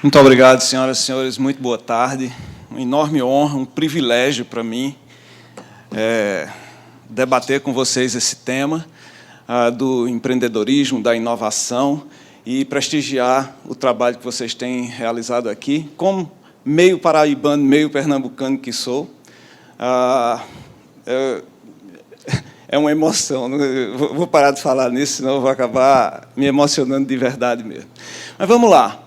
Muito obrigado, senhoras e senhores. Muito boa tarde. Uma enorme honra, um privilégio para mim debater com vocês esse tema do empreendedorismo, da inovação e prestigiar o trabalho que vocês têm realizado aqui. Como meio paraibano, meio pernambucano que sou, é uma emoção. Vou parar de falar nisso, senão eu vou acabar me emocionando de verdade mesmo. Mas vamos lá.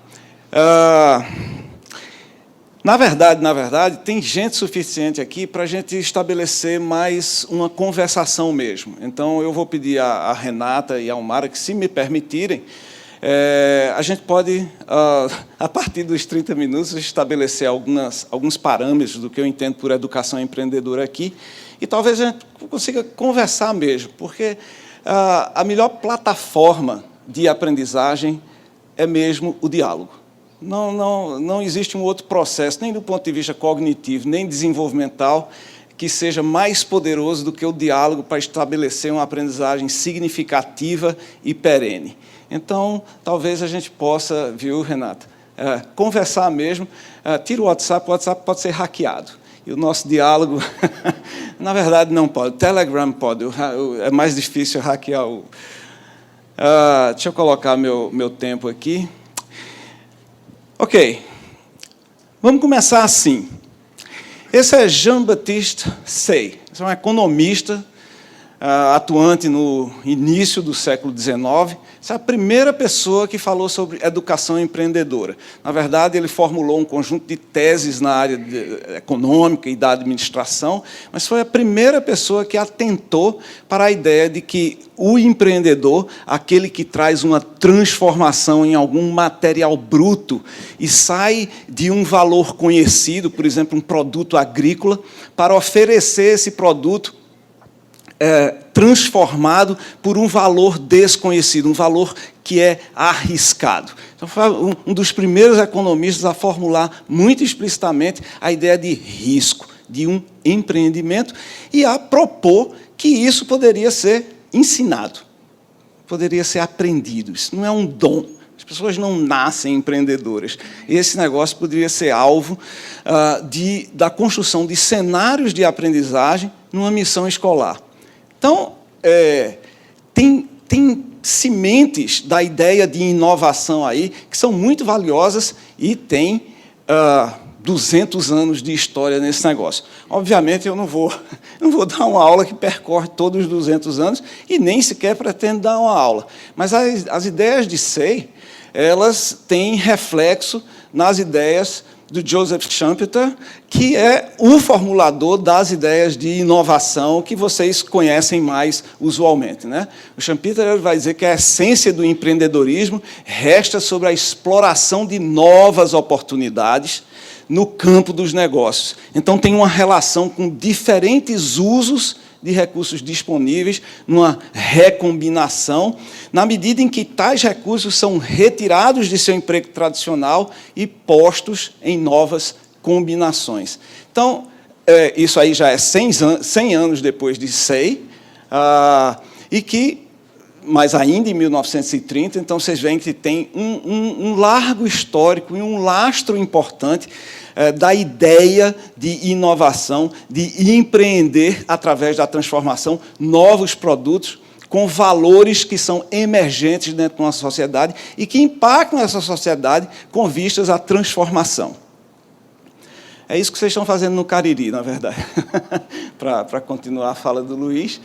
Na verdade, tem gente suficiente aqui para a gente estabelecer mais uma conversação mesmo. Então, eu vou pedir a Renata e a Almara que, se me permitirem, a gente pode, a partir dos 30 minutos, estabelecer alguns parâmetros do que eu entendo por educação empreendedora aqui, e talvez a gente consiga conversar mesmo, porque a melhor plataforma de aprendizagem é mesmo o diálogo. Não existe um outro processo, nem do ponto de vista cognitivo, nem desenvolvimental, que seja mais poderoso do que o diálogo para estabelecer uma aprendizagem significativa e perene. Então, talvez a gente possa, viu, Renata, conversar mesmo. Tira o WhatsApp pode ser hackeado. E o nosso diálogo, na verdade, não pode. O Telegram pode, é mais difícil hackear o... deixa eu colocar meu tempo aqui. Ok, vamos começar assim. Esse é Jean-Baptiste Say, é um economista atuante no início do século XIX. Essa é a primeira pessoa que falou sobre educação empreendedora. Na verdade, ele formulou um conjunto de teses na área econômica e da administração, mas foi a primeira pessoa que atentou para a ideia de que o empreendedor, aquele que traz uma transformação em algum material bruto e sai de um valor conhecido, por exemplo, um produto agrícola, para oferecer esse produto transformado por um valor desconhecido, um valor que é arriscado. Então, foi um dos primeiros economistas a formular muito explicitamente a ideia de risco, de um empreendimento, e a propor que isso poderia ser ensinado, poderia ser aprendido. Isso não é um dom. As pessoas não nascem empreendedoras. Esse negócio poderia ser alvo da construção de cenários de aprendizagem numa missão escolar. Então, tem sementes da ideia de inovação aí que são muito valiosas e tem 200 anos de história nesse negócio. Obviamente, eu não vou dar uma aula que percorre todos os 200 anos e nem sequer pretendo dar uma aula. Mas as ideias de Say, elas têm reflexo nas ideias do Joseph Schumpeter, que é o formulador das ideias de inovação que vocês conhecem mais usualmente, né? O Schumpeter vai dizer que a essência do empreendedorismo resta sobre a exploração de novas oportunidades no campo dos negócios. Então, tem uma relação com diferentes usos de recursos disponíveis, numa recombinação, na medida em que tais recursos são retirados de seu emprego tradicional e postos em novas combinações. Então, isso aí já é 100 anos depois de Say, mas ainda em 1930, então vocês veem que tem um largo histórico e um lastro importante da ideia de inovação, de empreender através da transformação novos produtos com valores que são emergentes dentro de uma sociedade e que impactam essa sociedade com vistas à transformação. É isso que vocês estão fazendo no Cariri, na verdade, para continuar a fala do Luiz.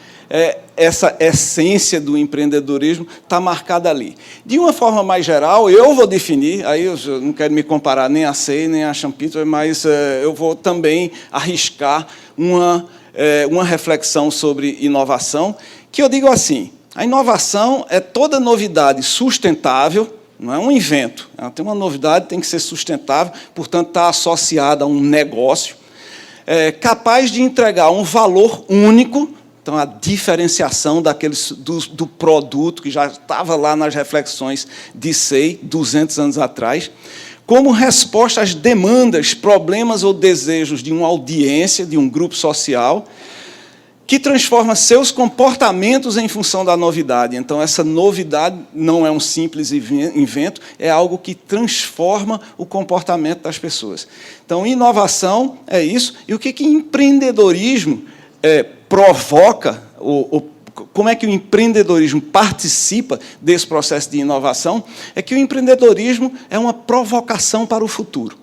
Essa essência do empreendedorismo está marcada ali. De uma forma mais geral, eu vou definir, aí eu não quero me comparar nem a Say, nem a Schumpeter, mas eu vou também arriscar uma reflexão sobre inovação, que eu digo assim: a inovação é toda novidade sustentável. Não é um invento. Ela tem uma novidade, tem que ser sustentável, portanto, está associada a um negócio, capaz de entregar um valor único, então, a diferenciação do produto, que já estava lá nas reflexões de Say, 200 anos atrás, como resposta às demandas, problemas ou desejos de uma audiência, de um grupo social, que transforma seus comportamentos em função da novidade. Então, essa novidade não é um simples invento, é algo que transforma o comportamento das pessoas. Então, inovação é isso. E o que empreendedorismo provoca, como é que o empreendedorismo participa desse processo de inovação? É que o empreendedorismo é uma provocação para o futuro.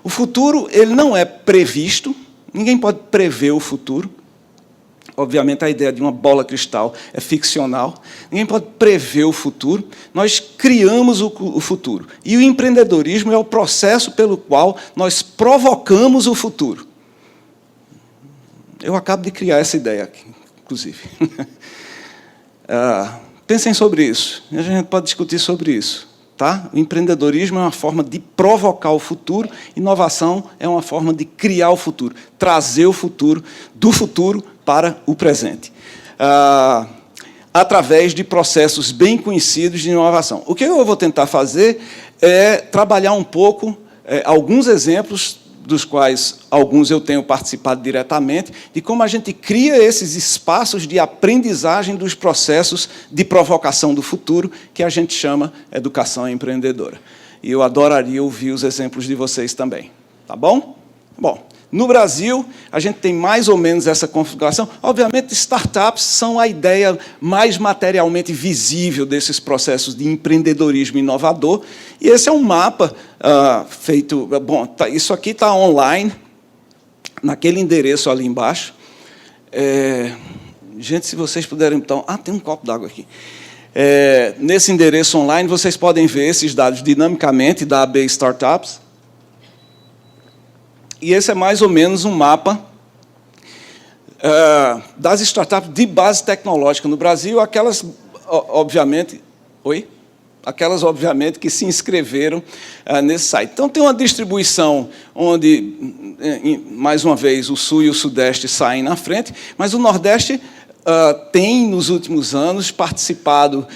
O futuro ele não é previsto, ninguém pode prever o futuro. Obviamente, a ideia de uma bola cristal é ficcional. Ninguém pode prever o futuro. Nós criamos o futuro. E o empreendedorismo é o processo pelo qual nós provocamos o futuro. Eu acabo de criar essa ideia aqui, inclusive. Pensem sobre isso. A gente pode discutir sobre isso. Tá? O empreendedorismo é uma forma de provocar o futuro, inovação é uma forma de criar o futuro, trazer o futuro do futuro para o presente, através de processos bem conhecidos de inovação. O que eu vou tentar fazer é trabalhar um pouco alguns exemplos, dos quais alguns eu tenho participado diretamente, de como a gente cria esses espaços de aprendizagem dos processos de provocação do futuro, que a gente chama educação empreendedora. E eu adoraria ouvir os exemplos de vocês também. Tá bom? Bom, no Brasil, a gente tem mais ou menos essa configuração. Obviamente, startups são a ideia mais materialmente visível desses processos de empreendedorismo inovador. E esse é um mapa feito... Bom, isso aqui está online, naquele endereço ali embaixo. Gente, se vocês puderem... Então, tem um copo d'água aqui. Nesse endereço online, vocês podem ver esses dados dinamicamente da AB Startups. E esse é mais ou menos um mapa das startups de base tecnológica no Brasil, aquelas, obviamente, que se inscreveram nesse site. Então, tem uma distribuição onde, mais uma vez, o Sul e o Sudeste saem na frente, mas o Nordeste tem, nos últimos anos, participado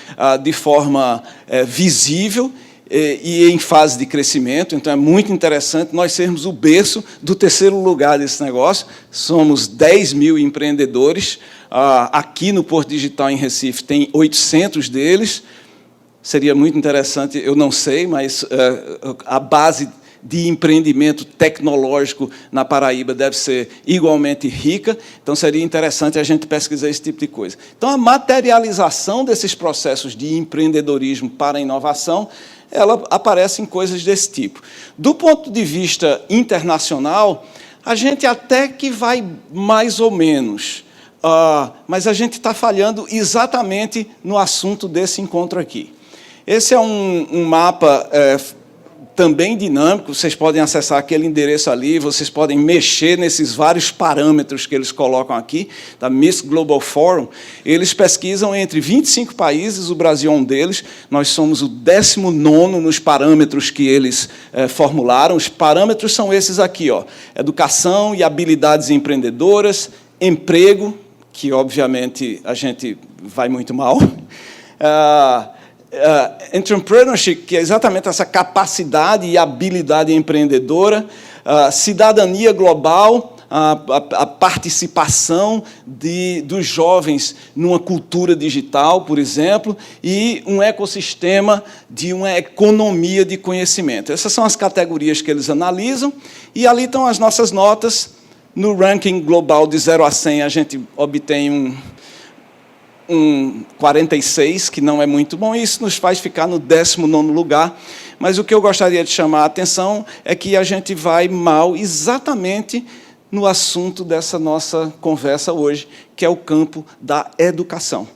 de forma visível e em fase de crescimento. Então, é muito interessante nós sermos o berço do terceiro lugar desse negócio. Somos 10 mil empreendedores. Aqui no Porto Digital, em Recife, tem 800 deles. Seria muito interessante, eu não sei, mas a base de empreendimento tecnológico na Paraíba deve ser igualmente rica, então seria interessante a gente pesquisar esse tipo de coisa. Então, a materialização desses processos de empreendedorismo para a inovação, ela aparece em coisas desse tipo. Do ponto de vista internacional, a gente até que vai mais ou menos, mas a gente está falhando exatamente no assunto desse encontro aqui. Esse é um mapa também dinâmico, vocês podem acessar aquele endereço ali, vocês podem mexer nesses vários parâmetros que eles colocam aqui, da Miss Global Forum. Eles pesquisam entre 25 países, o Brasil é um deles, nós somos o 19º nos parâmetros que eles formularam. Os parâmetros são esses aqui, educação e habilidades empreendedoras, emprego, que, obviamente, a gente vai muito mal, entrepreneurship, que é exatamente essa capacidade e habilidade empreendedora, cidadania global, a participação dos jovens numa cultura digital, por exemplo, e um ecossistema de uma economia de conhecimento. Essas são as categorias que eles analisam, e ali estão as nossas notas. No ranking global de 0 a 100, a gente obtém um 46, que não é muito bom, e isso nos faz ficar no 19º lugar. Mas o que eu gostaria de chamar a atenção é que a gente vai mal exatamente no assunto dessa nossa conversa hoje, que é o campo da educação.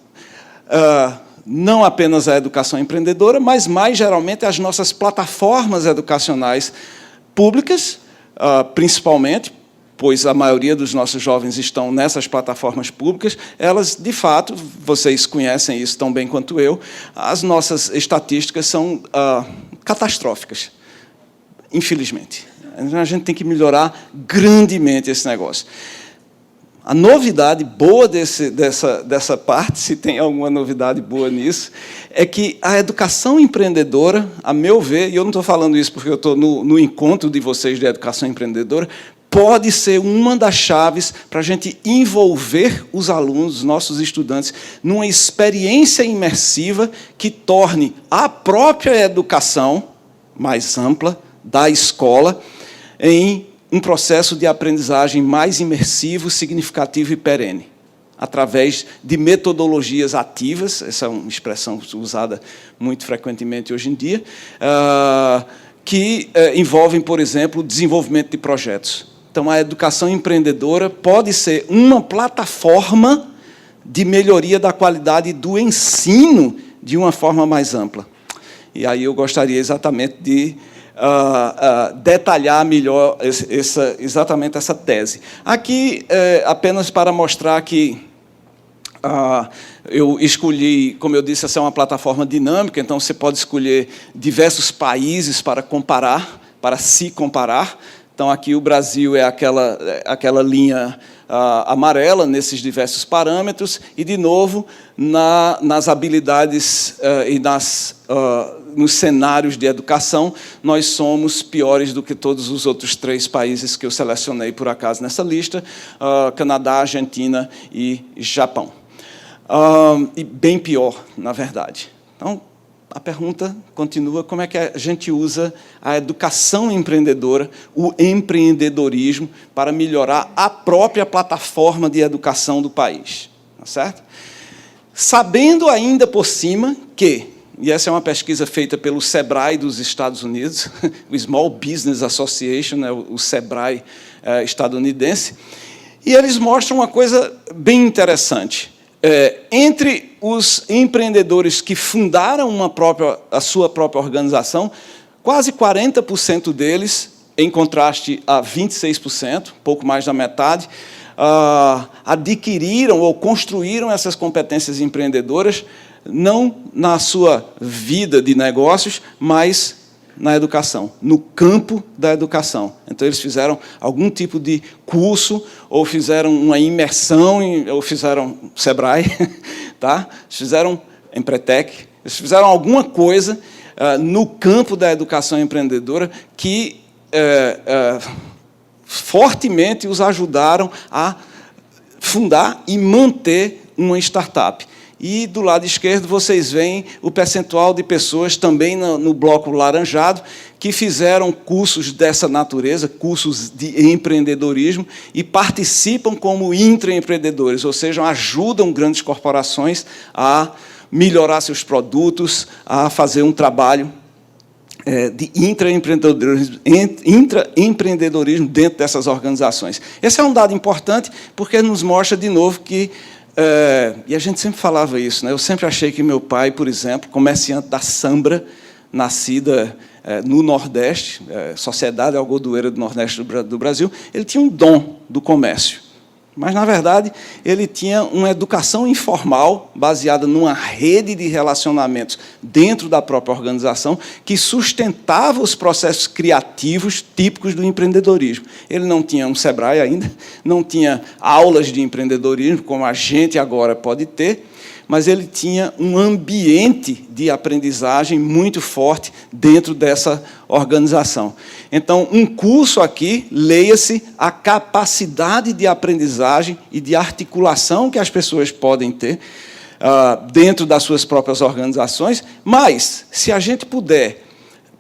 Não apenas a educação empreendedora, mas, mais geralmente, as nossas plataformas educacionais públicas, principalmente, pois a maioria dos nossos jovens estão nessas plataformas públicas, elas, de fato, vocês conhecem isso tão bem quanto eu, as nossas estatísticas são catastróficas, infelizmente. A gente tem que melhorar grandemente esse negócio. A novidade boa dessa parte, se tem alguma novidade boa nisso, é que a educação empreendedora, a meu ver, e eu não estou falando isso porque eu estou no encontro de vocês de educação empreendedora, pode ser uma das chaves para a gente envolver os alunos, os nossos estudantes, numa experiência imersiva que torne a própria educação mais ampla da escola em um processo de aprendizagem mais imersivo, significativo e perene, através de metodologias ativas, essa é uma expressão usada muito frequentemente hoje em dia, que envolvem, por exemplo, o desenvolvimento de projetos. Então, a educação empreendedora pode ser uma plataforma de melhoria da qualidade do ensino de uma forma mais ampla. E aí eu gostaria exatamente de detalhar melhor exatamente essa tese. Aqui, apenas para mostrar que eu escolhi, como eu disse, essa é uma plataforma dinâmica, então você pode escolher diversos países para comparar, para se comparar. Então, aqui o Brasil é aquela linha amarela, nesses diversos parâmetros, e, de novo, nas habilidades e nos cenários de educação, nós somos piores do que todos os outros 3 países que eu selecionei, por acaso, nessa lista, Canadá, Argentina e Japão. E bem pior, na verdade. Então, a pergunta continua, como é que a gente usa a educação empreendedora, o empreendedorismo, para melhorar a própria plataforma de educação do país, tá certo? Sabendo ainda por cima que, e essa é uma pesquisa feita pelo SEBRAE dos Estados Unidos, o Small Business Association, o SEBRAE estadunidense, e eles mostram uma coisa bem interessante. Entre os empreendedores que fundaram a sua própria organização, quase 40% deles, em contraste a 26%, pouco mais da metade, adquiriram ou construíram essas competências empreendedoras, não na sua vida de negócios, mas na educação, no campo da educação. Então, eles fizeram algum tipo de curso, ou fizeram uma imersão, ou fizeram SEBRAE, tá? Fizeram Empretec, eles fizeram alguma coisa no campo da educação empreendedora que fortemente os ajudaram a fundar e manter uma startup. E, do lado esquerdo, vocês veem o percentual de pessoas, também no bloco laranjado, que fizeram cursos dessa natureza, cursos de empreendedorismo, e participam como intraempreendedores, ou seja, ajudam grandes corporações a melhorar seus produtos, a fazer um trabalho de intraempreendedorismo dentro dessas organizações. Esse é um dado importante, porque nos mostra, de novo, que e a gente sempre falava isso, né? Eu sempre achei que meu pai, por exemplo, comerciante da Sambra, nascida no Nordeste, Sociedade Algodoeira do Nordeste do Brasil, ele tinha um dom do comércio. Mas, na verdade, ele tinha uma educação informal, baseada numa rede de relacionamentos dentro da própria organização, que sustentava os processos criativos típicos do empreendedorismo. Ele não tinha um SEBRAE ainda, não tinha aulas de empreendedorismo, como a gente agora pode ter, mas ele tinha um ambiente de aprendizagem muito forte dentro dessa organização. Então, um curso aqui, leia-se a capacidade de aprendizagem e de articulação que as pessoas podem ter dentro das suas próprias organizações, mas, se a gente puder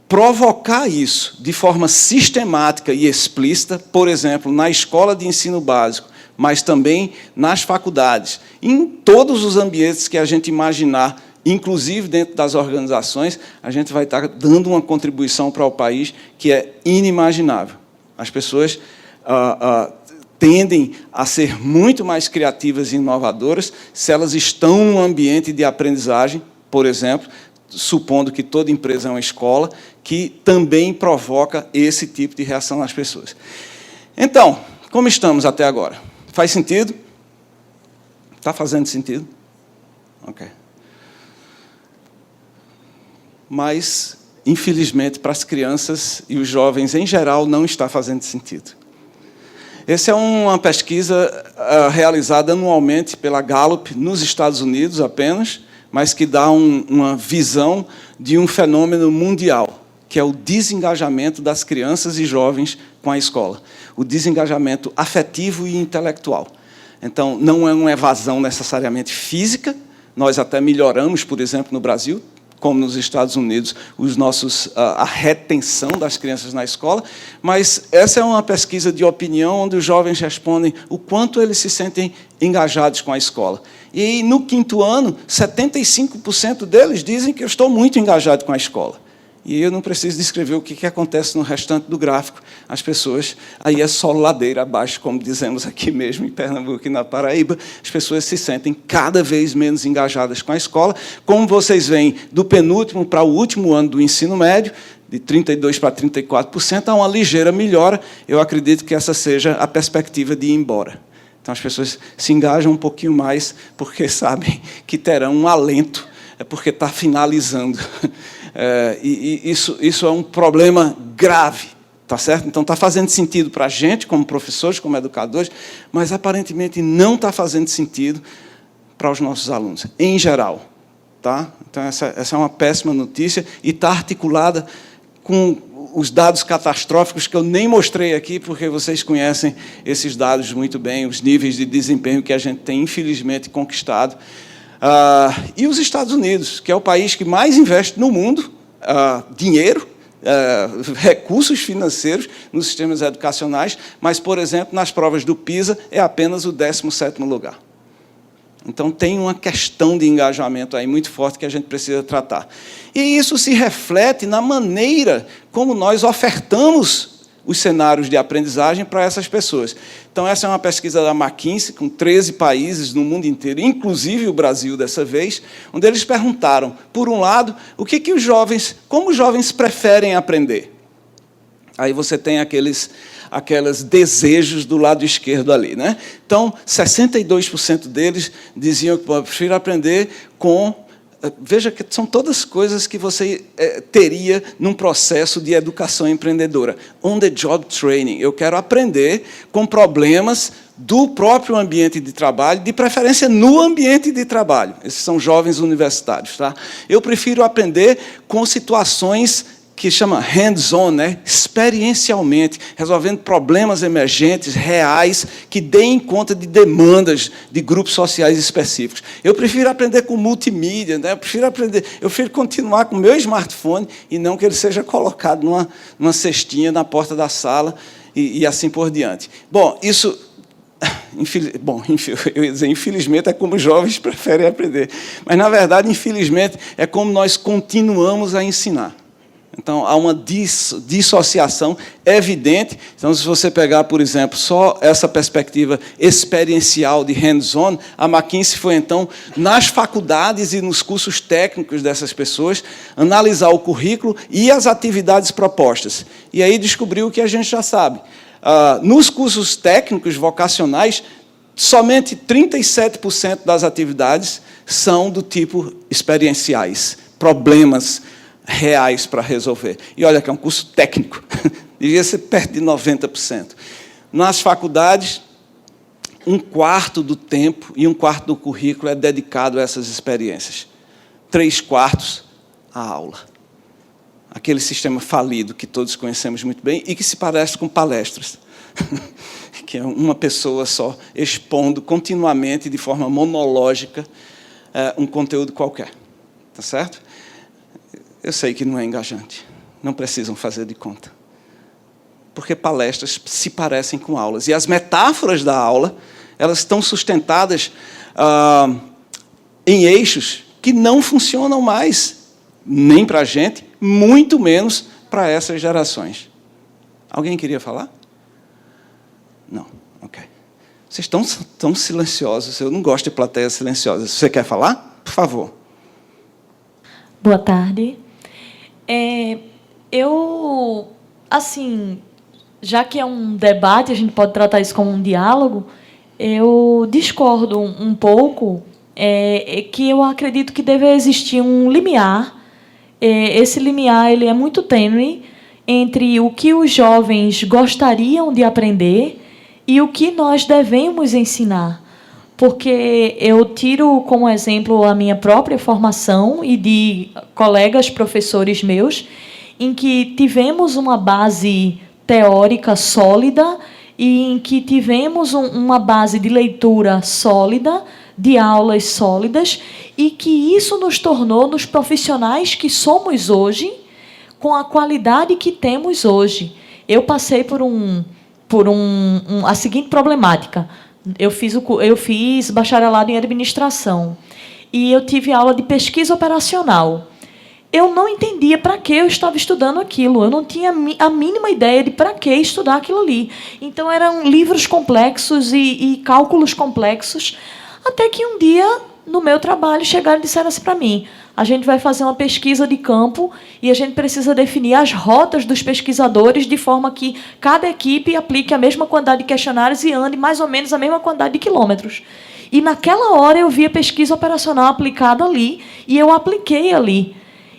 provocar isso de forma sistemática e explícita, por exemplo, na escola de ensino básico, mas também nas faculdades, em todos os ambientes que a gente imaginar, inclusive dentro das organizações, a gente vai estar dando uma contribuição para o país que é inimaginável. As pessoas tendem a ser muito mais criativas e inovadoras se elas estão num ambiente de aprendizagem, por exemplo, supondo que toda empresa é uma escola, que também provoca esse tipo de reação nas pessoas. Então, como estamos até agora? Faz sentido? Está fazendo sentido? Ok. Mas, infelizmente, para as crianças e os jovens, em geral, não está fazendo sentido. Essa é uma pesquisa realizada anualmente pela Gallup, nos Estados Unidos apenas, mas que dá uma visão de um fenômeno mundial, que é o desengajamento das crianças e jovens com a escola, o desengajamento afetivo e intelectual. Então, não é uma evasão necessariamente física, nós até melhoramos, por exemplo, no Brasil, como nos Estados Unidos, a retenção das crianças na escola, mas essa é uma pesquisa de opinião onde os jovens respondem o quanto eles se sentem engajados com a escola. E aí, no 5º ano, 75% deles dizem que eu estou muito engajado com a escola. E eu não preciso descrever o que acontece no restante do gráfico. As pessoas, aí é só ladeira abaixo, como dizemos aqui mesmo em Pernambuco e na Paraíba, as pessoas se sentem cada vez menos engajadas com a escola. Como vocês veem, do penúltimo para o último ano do ensino médio, de 32% para 34%, há uma ligeira melhora. Eu acredito que essa seja a perspectiva de ir embora. Então, as pessoas se engajam um pouquinho mais porque sabem que terão um alento, porque está finalizando. Isso é um problema grave, tá certo? Então, está fazendo sentido para a gente, como professores, como educadores, mas, aparentemente, não está fazendo sentido para os nossos alunos, em geral. Tá? Então, essa é uma péssima notícia e está articulada com os dados catastróficos que eu nem mostrei aqui, porque vocês conhecem esses dados muito bem, os níveis de desempenho que a gente tem, infelizmente, conquistado. E os Estados Unidos, que é o país que mais investe no mundo, dinheiro, recursos financeiros nos sistemas educacionais, mas, por exemplo, nas provas do PISA, é apenas o 17º lugar. Então, tem uma questão de engajamento aí muito forte que a gente precisa tratar. E isso se reflete na maneira como nós ofertamos os cenários de aprendizagem para essas pessoas. Então, essa é uma pesquisa da McKinsey, com 13 países no mundo inteiro, inclusive o Brasil dessa vez, onde eles perguntaram, por um lado, como os jovens preferem aprender. Aí você tem aqueles desejos do lado esquerdo ali, né? Então, 62% deles diziam que preferem aprender com... Veja que são todas coisas que você teria num processo de educação empreendedora. On-the-job training. Eu quero aprender com problemas do próprio ambiente de trabalho, de preferência no ambiente de trabalho. Esses são jovens universitários. Tá? Eu prefiro aprender com situações que chama hands-on, né? Experiencialmente, resolvendo problemas emergentes, reais, que deem conta de demandas de grupos sociais específicos. Eu prefiro aprender com multimídia, né? Eu prefiro continuar com o meu smartphone e não que ele seja colocado numa cestinha na porta da sala e assim por diante. Bom, isso... eu ia dizer, infelizmente, é como os jovens preferem aprender. Mas, na verdade, infelizmente, é como nós continuamos a ensinar. Então, há uma dissociação evidente. Então, se você pegar, por exemplo, só essa perspectiva experiencial de hands-on, a McKinsey foi, então, nas faculdades e nos cursos técnicos dessas pessoas, analisar o currículo e as atividades propostas. E aí descobriu o que a gente já sabe. Nos cursos técnicos vocacionais, somente 37% das atividades são do tipo experienciais, problemas reais para resolver. E olha que é um curso técnico, devia ser perto de 90%. Nas faculdades, 1/4 do tempo e 1/4 do currículo é dedicado a essas experiências. 3/4 à aula. Aquele sistema falido que todos conhecemos muito bem e que se parece com palestras, que é uma pessoa só expondo continuamente, de forma monológica, um conteúdo qualquer. Tá certo? Eu sei que não é engajante. Não precisam fazer de conta. Porque palestras se parecem com aulas. E as metáforas da aula, elas estão sustentadas em eixos que não funcionam mais, nem para a gente, muito menos para essas gerações. Alguém queria falar? Não. Ok. Vocês estão tão silenciosos. Eu não gosto de plateias silenciosas. Você quer falar? Por favor. Boa tarde. Eu, assim, já que é um debate, a gente pode tratar isso como um diálogo, eu discordo um pouco, que eu acredito que deve existir um limiar. Esse limiar ele é muito tênue entre o que os jovens gostariam de aprender e o que nós devemos ensinar. Porque eu tiro como exemplo a minha própria formação e de colegas professores meus, em que tivemos uma base teórica sólida e em que tivemos uma base de leitura sólida, de aulas sólidas, e que isso nos tornou nos profissionais que somos hoje, com a qualidade que temos hoje. Eu passei por a seguinte problemática. Eu fiz bacharelado em administração e eu tive aula de pesquisa operacional. Eu não entendia para que eu estava estudando aquilo. Eu não tinha a mínima ideia de para que estudar aquilo ali. Então, eram livros complexos e cálculos complexos, até que um dia, no meu trabalho, chegaram e disseram assim para mim: a gente vai fazer uma pesquisa de campo e a gente precisa definir as rotas dos pesquisadores de forma que cada equipe aplique a mesma quantidade de questionários e ande mais ou menos a mesma quantidade de quilômetros. E, naquela hora, eu vi a pesquisa operacional aplicada ali e eu apliquei ali.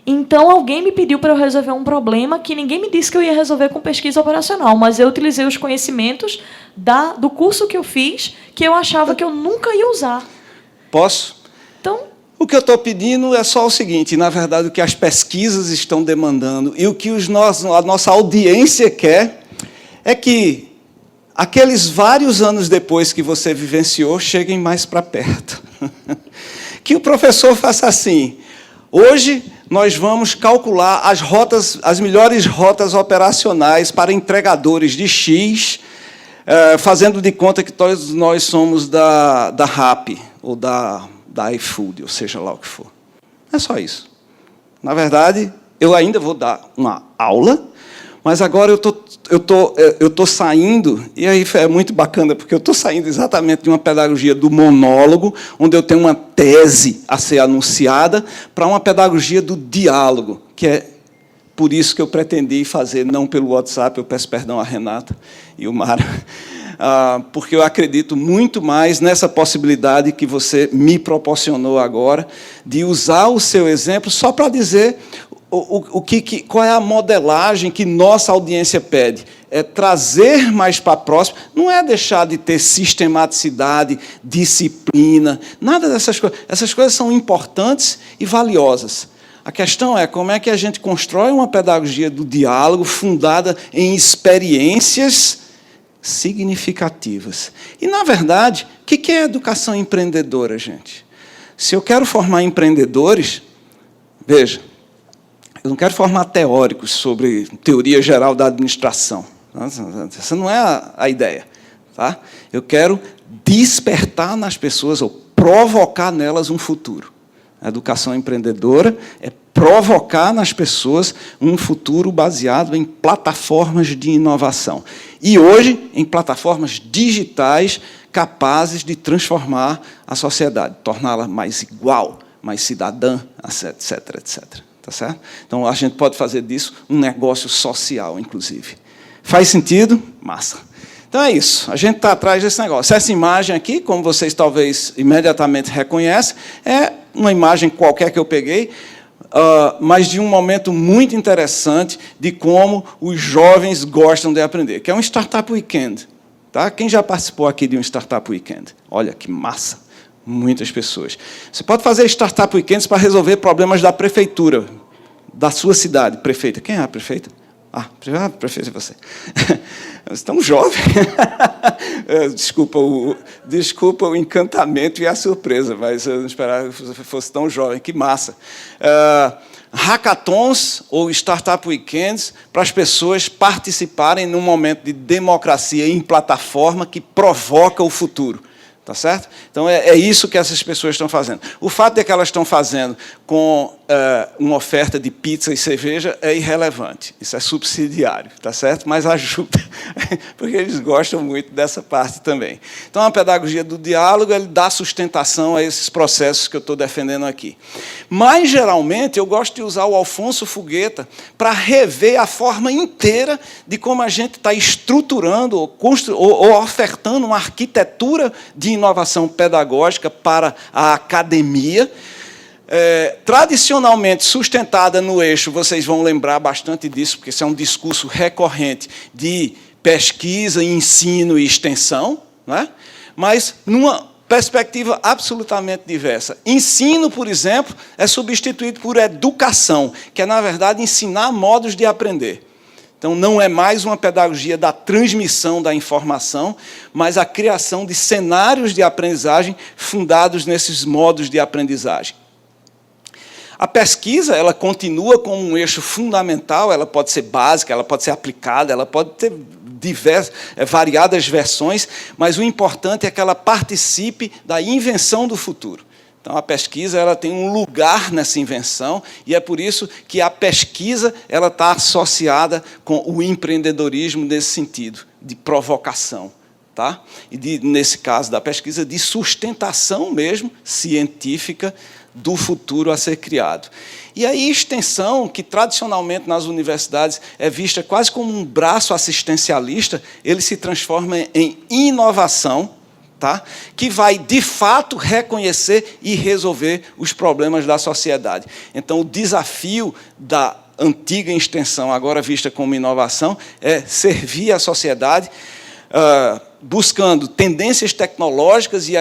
Então, alguém me pediu para eu resolver um problema que ninguém me disse que eu ia resolver com pesquisa operacional, mas eu utilizei os conhecimentos do curso que eu fiz, que eu achava que eu nunca ia usar. Posso? Então, o que eu estou pedindo é só o seguinte: na verdade, o que as pesquisas estão demandando e o que a nossa audiência quer é que aqueles vários anos depois que você vivenciou cheguem mais para perto. Que o professor faça assim: hoje nós vamos calcular as melhores rotas operacionais para entregadores de X, fazendo de conta que todos nós somos da Rappi ou da iFood, ou seja lá o que for. É só isso. Na verdade, eu ainda vou dar uma aula, mas agora eu tô saindo, e aí é muito bacana, porque eu estou saindo exatamente de uma pedagogia do monólogo, onde eu tenho uma tese a ser anunciada, para uma pedagogia do diálogo, que é por isso que eu pretendi fazer, não pelo WhatsApp, eu peço perdão a Renata e o Mara, porque eu acredito muito mais nessa possibilidade que você me proporcionou agora, de usar o seu exemplo só para dizer qual é a modelagem que nossa audiência pede. É trazer mais para próximo, não é deixar de ter sistematicidade, disciplina, nada dessas coisas. Essas coisas são importantes e valiosas. A questão é como é que a gente constrói uma pedagogia do diálogo fundada em experiências significativas. E, na verdade, o que é educação empreendedora, gente? Se eu quero formar empreendedores, veja, eu não quero formar teóricos sobre teoria geral da administração. Essa não é a ideia. Tá? Eu quero despertar nas pessoas, ou provocar nelas um futuro. A educação empreendedora é provocar nas pessoas um futuro baseado em plataformas de inovação. E hoje, em plataformas digitais capazes de transformar a sociedade, torná-la mais igual, mais cidadã, etc, etc. Tá certo? Então, a gente pode fazer disso um negócio social, inclusive. Faz sentido? Massa. Então, é isso. A gente está atrás desse negócio. Essa imagem aqui, como vocês talvez imediatamente reconhecem, é uma imagem qualquer que eu peguei, mas de um momento muito interessante de como os jovens gostam de aprender, que é um Startup Weekend. Tá? Quem já participou aqui de um Startup Weekend? Olha, que massa. Muitas pessoas. Você pode fazer Startup Weekends para resolver problemas da prefeitura, da sua cidade. Prefeita. Quem é a prefeita? Prefeita é você. Você é tão jovem. Desculpa o encantamento e a surpresa, mas eu não esperava que você fosse tão jovem. Que massa. Hackathons ou Startup Weekends para as pessoas participarem num momento de democracia em plataforma que provoca o futuro. Tá certo? Então, é isso que essas pessoas estão fazendo. O fato de que elas estão fazendo com uma oferta de pizza e cerveja é irrelevante. Isso é subsidiário, tá certo? Mas ajuda, porque eles gostam muito dessa parte também. Então, a pedagogia do diálogo ele dá sustentação a esses processos que eu estou defendendo aqui. Mas, geralmente, eu gosto de usar o Alfonso Fugueta para rever a forma inteira de como a gente está estruturando ou ofertando uma arquitetura de inovação pedagógica para a academia, tradicionalmente sustentada no eixo, vocês vão lembrar bastante disso, porque isso é um discurso recorrente de pesquisa, ensino e extensão, né? Mas numa perspectiva absolutamente diversa. Ensino, por exemplo, é substituído por educação, que é, na verdade, ensinar modos de aprender. Então, não é mais uma pedagogia da transmissão da informação, mas a criação de cenários de aprendizagem fundados nesses modos de aprendizagem. A pesquisa, ela continua como um eixo fundamental, ela pode ser básica, ela pode ser aplicada, ela pode ter variadas versões, mas o importante é que ela participe da invenção do futuro. Então, a pesquisa ela tem um lugar nessa invenção, e é por isso que a pesquisa ela está associada com o empreendedorismo nesse sentido, de provocação. Tá? E, nesse caso da pesquisa, de sustentação mesmo, científica, do futuro a ser criado. E aí, extensão, que tradicionalmente nas universidades é vista quase como um braço assistencialista, ele se transforma em inovação, tá? Que vai, de fato, reconhecer e resolver os problemas da sociedade. Então, o desafio da antiga extensão, agora vista como inovação, é servir a sociedade, buscando tendências tecnológicas e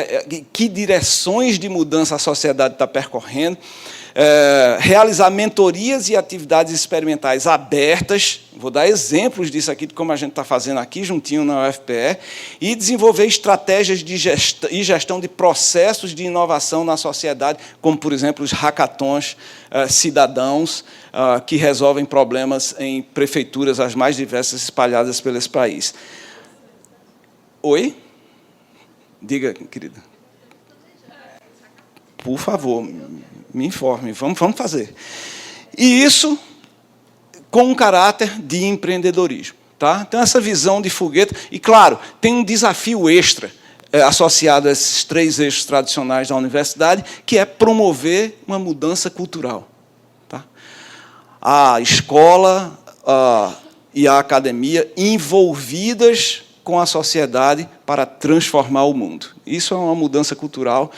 que direções de mudança a sociedade está percorrendo, realizar mentorias e atividades experimentais abertas, vou dar exemplos disso aqui, de como a gente está fazendo aqui, juntinho na UFPE, e desenvolver estratégias de gestão de processos de inovação na sociedade, como, por exemplo, os hackathons cidadãos, que resolvem problemas em prefeituras as mais diversas espalhadas pelo esse país. Oi? Diga, querida. Por favor, me informe, vamos fazer. E isso com um caráter de empreendedorismo. Tá? Então, essa visão de foguete... E, claro, tem um desafio extra associado a esses 3 eixos tradicionais da universidade, que é promover uma mudança cultural. Tá? A escola e a academia envolvidas com a sociedade para transformar o mundo. Isso é uma mudança cultural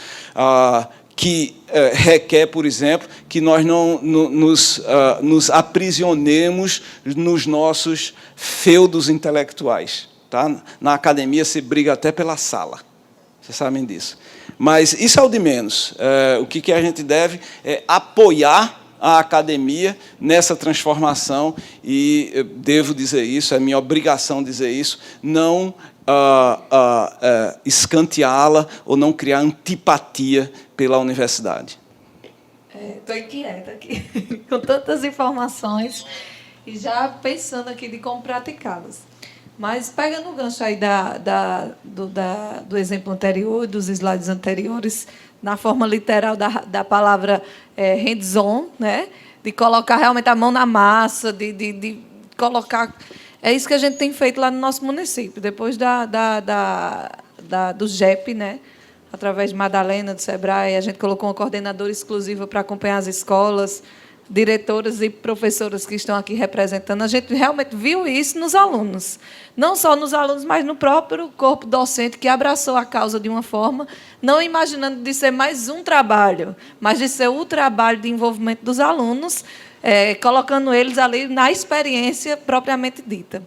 que requer, por exemplo, que nós não nos aprisionemos nos nossos feudos intelectuais. Tá? Na academia se briga até pela sala. Vocês sabem disso. Mas isso é o de menos. O que a gente deve é apoiar a academia nessa transformação, e eu devo dizer isso, é minha obrigação dizer isso, não escanteá-la ou não criar antipatia pela universidade. Estou inquieta aqui, com tantas informações, e já pensando aqui de como praticá-las. Mas, pegando o gancho aí do exemplo anterior, dos slides anteriores, na forma literal da palavra hands-on, né? De colocar realmente a mão na massa, de colocar... É isso que a gente tem feito lá no nosso município. Depois do GEP, né? Através de Madalena, do SEBRAE, a gente colocou uma coordenadora exclusiva para acompanhar as escolas, diretoras e professoras que estão aqui representando. A gente realmente viu isso nos alunos. Não só nos alunos, mas no próprio corpo docente, que abraçou a causa de uma forma, não imaginando de ser mais um trabalho, mas de ser o trabalho de envolvimento dos alunos, colocando eles ali na experiência propriamente dita.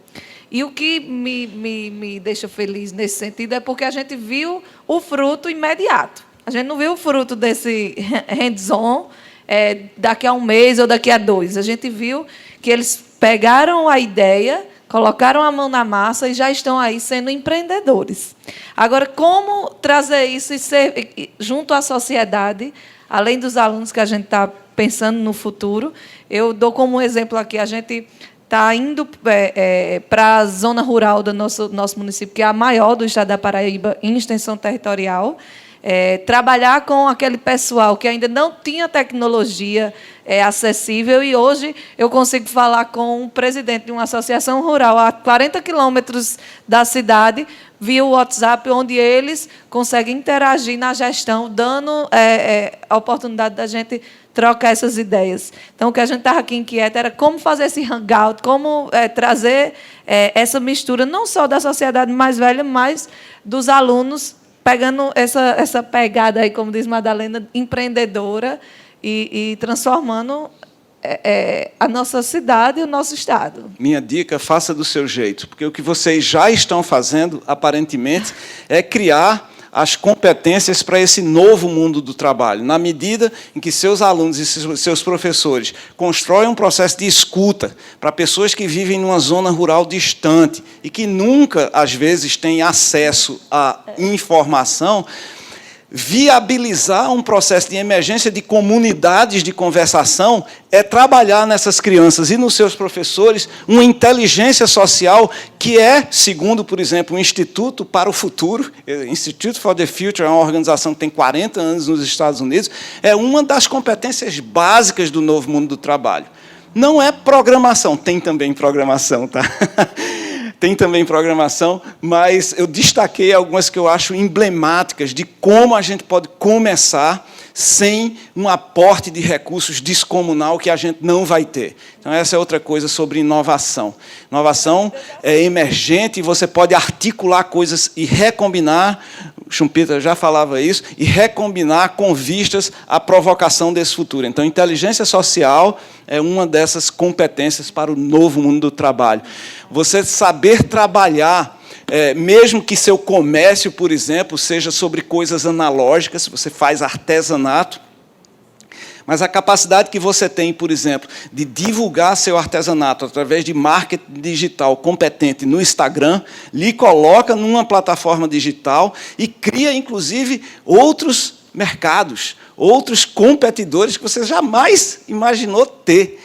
E o que me deixa feliz nesse sentido é porque a gente viu o fruto imediato. A gente não viu o fruto desse hands-on daqui a um mês ou daqui a 2. A gente viu que eles pegaram a ideia, colocaram a mão na massa e já estão aí sendo empreendedores. Agora, como trazer isso e ser junto à sociedade, além dos alunos que a gente está pensando no futuro? Eu dou como exemplo aqui, a gente está indo para a zona rural do nosso município, que é a maior do estado da Paraíba em extensão territorial, trabalhar com aquele pessoal que ainda não tinha tecnologia acessível, e hoje eu consigo falar com um presidente de uma associação rural a 40 quilômetros da cidade, via o WhatsApp, onde eles conseguem interagir na gestão, dando a oportunidade da gente trocar essas ideias. Então, o que a gente estava aqui inquieto era como fazer esse hangout, como trazer essa mistura, não só da sociedade mais velha, mas dos alunos, pegando essa pegada, aí, como diz Madalena, empreendedora, e transformando a nossa cidade e o nosso estado. Minha dica, faça do seu jeito, porque o que vocês já estão fazendo, aparentemente, é criar as competências para esse novo mundo do trabalho. Na medida em que seus alunos e seus professores constroem um processo de escuta para pessoas que vivem numa zona rural distante e que nunca, às vezes, têm acesso à informação, viabilizar um processo de emergência de comunidades de conversação é trabalhar nessas crianças e nos seus professores uma inteligência social que é, segundo, por exemplo, o Instituto para o Futuro, Institute for the Future, é uma organização que tem 40 anos nos Estados Unidos, é uma das competências básicas do novo mundo do trabalho. Não é programação, tem também programação, tá? Tem também programação, mas eu destaquei algumas que eu acho emblemáticas de como a gente pode começar sem um aporte de recursos descomunal que a gente não vai ter. Então, essa é outra coisa sobre inovação. Inovação é emergente e você pode articular coisas e recombinar, o Schumpeter já falava isso, e recombinar com vistas à provocação desse futuro. Então, inteligência social é uma dessas competências para o novo mundo do trabalho. Você saber trabalhar, mesmo que seu comércio, por exemplo, seja sobre coisas analógicas, você faz artesanato, mas a capacidade que você tem, por exemplo, de divulgar seu artesanato através de marketing digital competente no Instagram, lhe coloca numa plataforma digital e cria, inclusive, outros mercados, outros competidores que você jamais imaginou ter.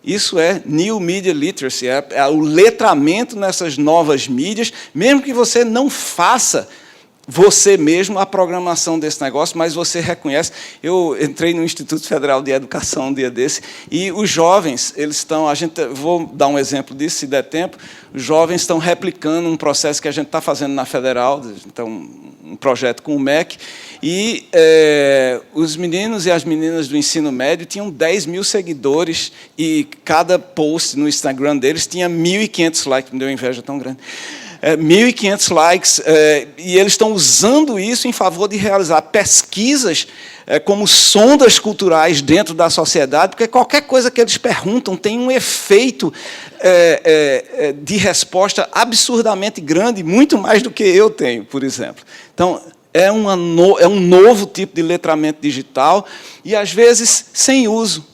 Isso é New Media Literacy, é o letramento nessas novas mídias, mesmo que você não faça você mesmo a programação desse negócio, mas você reconhece. Eu entrei no Instituto Federal de Educação um dia desse, e os jovens, eles estão, vou dar um exemplo disso, se der tempo, os jovens estão replicando um processo que a gente está fazendo na Federal, então, um projeto com o MEC, e os meninos e as meninas do ensino médio tinham 10 mil seguidores, e cada post no Instagram deles tinha 1.500 likes, me deu inveja tão grande. 1.500 likes, e eles estão usando isso em favor de realizar pesquisas como sondas culturais dentro da sociedade, porque qualquer coisa que eles perguntam tem um efeito de resposta absurdamente grande, muito mais do que eu tenho, por exemplo. Então, é um novo tipo de letramento digital, e, às vezes, sem uso.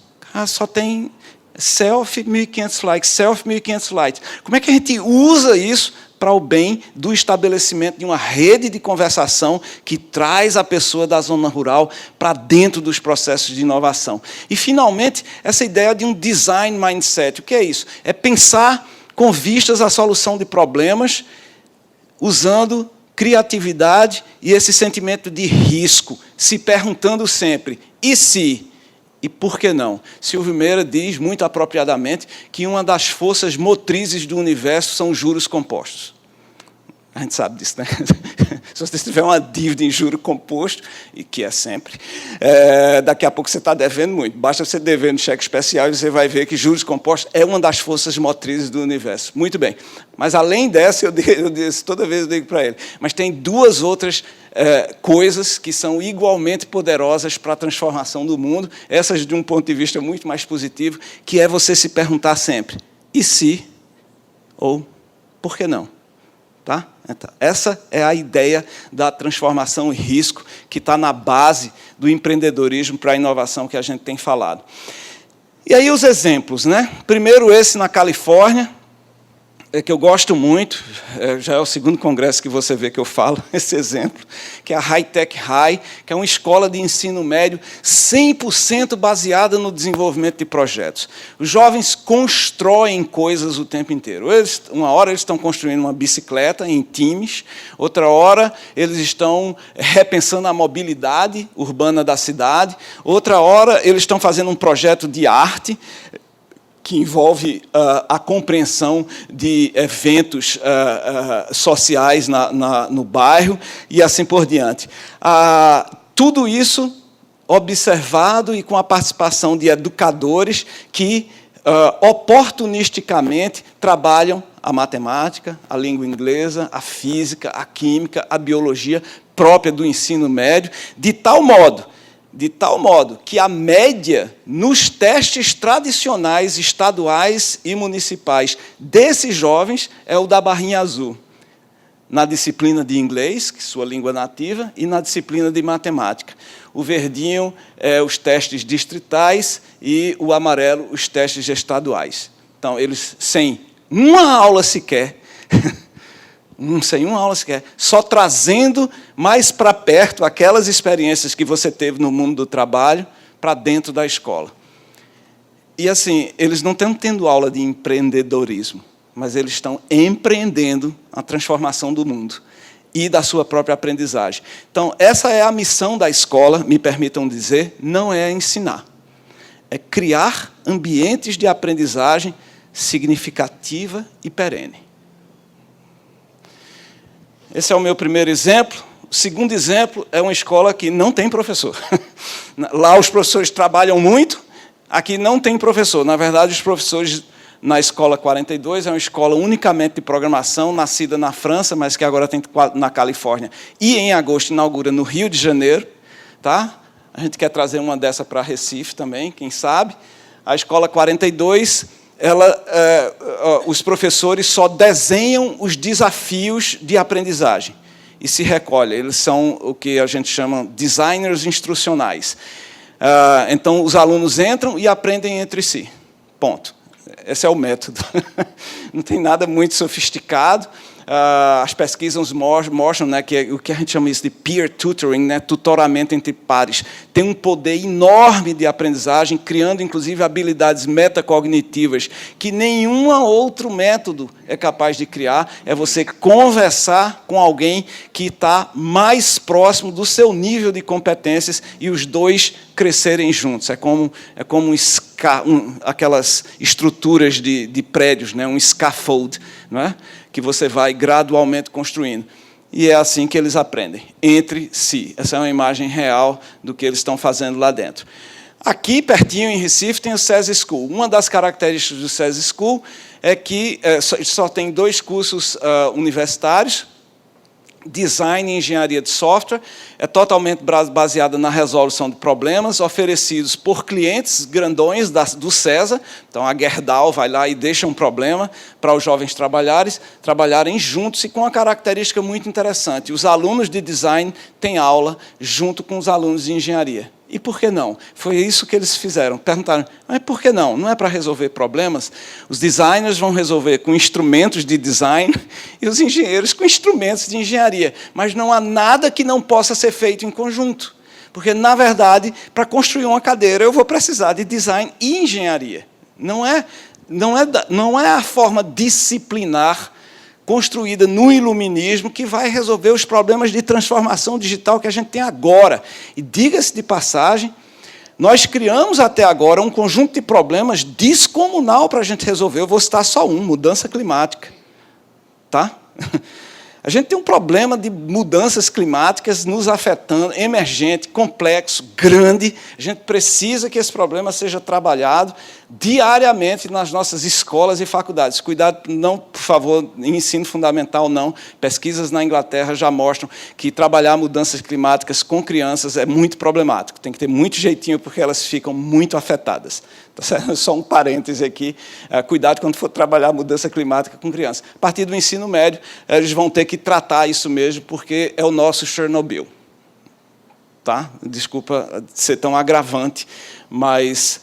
Só tem selfie, 1.500 likes, selfie, 1.500 likes. Como é que a gente usa isso para o bem do estabelecimento de uma rede de conversação que traz a pessoa da zona rural para dentro dos processos de inovação? E, finalmente, essa ideia de um design mindset. O que é isso? É pensar com vistas à solução de problemas, usando criatividade e esse sentimento de risco, se perguntando sempre, e se? E por que não? Silvio Meira diz, muito apropriadamente, que uma das forças motrizes do universo são os juros compostos. A gente sabe disso, né? Se você tiver uma dívida em juro composto, e que é sempre, daqui a pouco você está devendo muito. Basta você dever no cheque especial e você vai ver que juros compostos é uma das forças motrizes do universo. Muito bem. Mas, além dessa, eu disse, toda vez eu digo para ele, mas tem duas outras coisas que são igualmente poderosas para a transformação do mundo, essas de um ponto de vista muito mais positivo, que é você se perguntar sempre, e se, ou por que não? Tá? Então, essa é a ideia da transformação e risco que está na base do empreendedorismo para a inovação que a gente tem falado. E aí os exemplos, né? Primeiro esse na Califórnia, que eu gosto muito, já é o segundo congresso que você vê que eu falo esse exemplo, que é a High Tech High, que é uma escola de ensino médio 100% baseada no desenvolvimento de projetos. Os jovens constroem coisas o tempo inteiro. Uma hora eles estão construindo uma bicicleta em times, outra hora eles estão repensando a mobilidade urbana da cidade, outra hora eles estão fazendo um projeto de arte, que envolve a compreensão de eventos sociais no bairro, e assim por diante. Tudo isso observado e com a participação de educadores que, oportunisticamente, trabalham a matemática, a língua inglesa, a física, a química, a biologia própria do ensino médio, de tal modo que a média nos testes tradicionais estaduais e municipais desses jovens é o da barrinha azul. na disciplina de inglês, que é sua língua nativa, e na disciplina de matemática. O verdinho é os testes distritais e o amarelo os testes estaduais. Então, eles, sem uma aula sequer, só trazendo mais para perto aquelas experiências que você teve no mundo do trabalho para dentro da escola. E, assim, eles não estão tendo aula de empreendedorismo, mas eles estão empreendendo a transformação do mundo e da sua própria aprendizagem. Então, essa é a missão da escola, me permitam dizer, não é ensinar. É criar ambientes de aprendizagem significativa e perene. Esse é o meu primeiro exemplo. O segundo exemplo é uma escola que não tem professor. Lá os professores trabalham muito, aqui não tem professor. Na verdade, os professores na Escola 42 é uma escola unicamente de programação, nascida na França, mas que agora tem na Califórnia. E, em agosto, inaugura no Rio de Janeiro. Tá? A gente quer trazer uma dessa para Recife também, quem sabe. A Escola 42... os professores só desenham os desafios de aprendizagem e se recolhem. Eles são o que a gente chama designers instrucionais. Então, os alunos entram e aprendem entre si. Ponto. Esse é o método. Não tem nada muito sofisticado. As pesquisas mostram, né, que o que a gente chama isso de peer tutoring, né, tutoramento entre pares, tem um poder enorme de aprendizagem, criando, inclusive, habilidades metacognitivas que nenhum outro método é capaz de criar. É você conversar com alguém que está mais próximo do seu nível de competências e os dois crescerem juntos. É como aquelas estruturas de prédios, né, um scaffold, não é? Que você vai gradualmente construindo. E é assim que eles aprendem, entre si. Essa é uma imagem real do que eles estão fazendo lá dentro. Aqui, pertinho, em Recife, tem o SES School. Uma das características do SES School é que só tem 2 cursos universitários, Design e Engenharia de Software, é totalmente baseada na resolução de problemas oferecidos por clientes grandões do CESA. Então, a Gerdau vai lá e deixa um problema para os jovens trabalharem juntos e com uma característica muito interessante. Os alunos de design têm aula junto com os alunos de engenharia. E por que não? Foi isso que eles fizeram. Perguntaram, mas por que não? Não é para resolver problemas? Os designers vão resolver com instrumentos de design e os engenheiros com instrumentos de engenharia. Mas não há nada que não possa ser feito em conjunto. Porque, na verdade, para construir uma cadeira, eu vou precisar de design e engenharia. Não é a forma disciplinar construída no iluminismo que vai resolver os problemas de transformação digital que a gente tem agora. E, diga-se de passagem, nós criamos até agora um conjunto de problemas descomunal para a gente resolver. Eu vou citar só um, mudança climática. Tá? A gente tem um problema de mudanças climáticas nos afetando, emergente, complexo, grande. A gente precisa que esse problema seja trabalhado diariamente nas nossas escolas e faculdades. Cuidado, não, por favor, em ensino fundamental, não. Pesquisas na Inglaterra já mostram que trabalhar mudanças climáticas com crianças é muito problemático. Tem que ter muito jeitinho, porque elas ficam muito afetadas. Tá certo? Só um parêntese aqui. Cuidado quando for trabalhar mudança climática com crianças. A partir do ensino médio, eles vão ter que tratar isso mesmo, porque é o nosso Chernobyl. Tá? Desculpa ser tão agravante, mas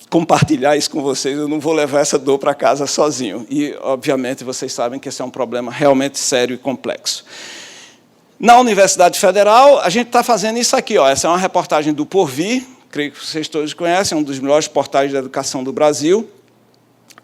compartilhar isso com vocês, eu não vou levar essa dor para casa sozinho. E, obviamente, vocês sabem que esse é um problema realmente sério e complexo. Na Universidade Federal, a gente está fazendo isso aqui. Essa é uma reportagem do Porvir, creio que vocês todos conhecem, um dos melhores portais de educação do Brasil.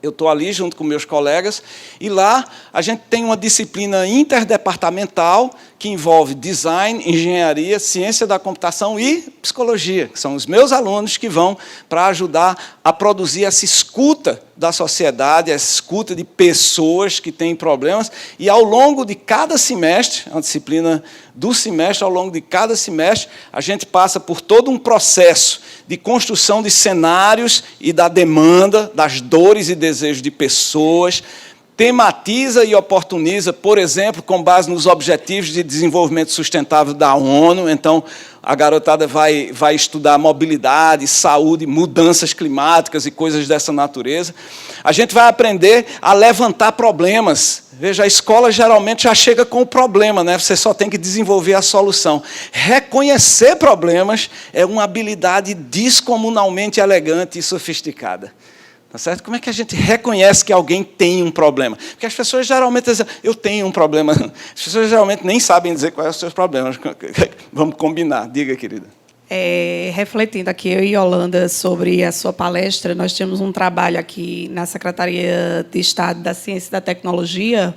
Eu estou ali junto com meus colegas, e lá a gente tem uma disciplina interdepartamental que envolve design, engenharia, ciência da computação e psicologia, que são os meus alunos que vão para ajudar a produzir essa escuta da sociedade, essa escuta de pessoas que têm problemas, e ao longo de cada semestre, a disciplina do semestre, ao longo de cada semestre, a gente passa por todo um processo de construção de cenários e da demanda, das dores e desejos de pessoas, tematiza e oportuniza, por exemplo, com base nos Objetivos de Desenvolvimento Sustentável da ONU. Então, a garotada vai estudar mobilidade, saúde, mudanças climáticas e coisas dessa natureza. A gente vai aprender a levantar problemas Veja, a escola geralmente já chega com o problema, né? Você só tem que desenvolver a solução. Reconhecer problemas é uma habilidade descomunalmente elegante e sofisticada. Tá certo? Como é que a gente reconhece que alguém tem um problema? Porque as pessoas geralmente dizem, eu tenho um problema. As pessoas geralmente nem sabem dizer quais são os seus problemas. Vamos combinar. Diga, querida. Refletindo aqui, eu e Yolanda, sobre a sua palestra, nós temos um trabalho aqui na Secretaria de Estado da Ciência e da Tecnologia,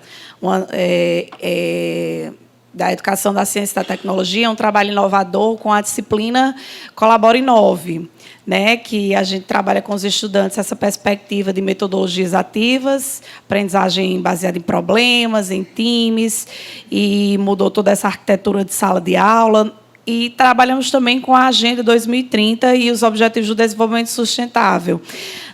da Educação da Ciência e da Tecnologia, um trabalho inovador com a disciplina Colabora Inove, né, que a gente trabalha com os estudantes essa perspectiva de metodologias ativas, aprendizagem baseada em problemas, em times, e mudou toda essa arquitetura de sala de aula. E trabalhamos também com a Agenda 2030 e os Objetivos do Desenvolvimento Sustentável.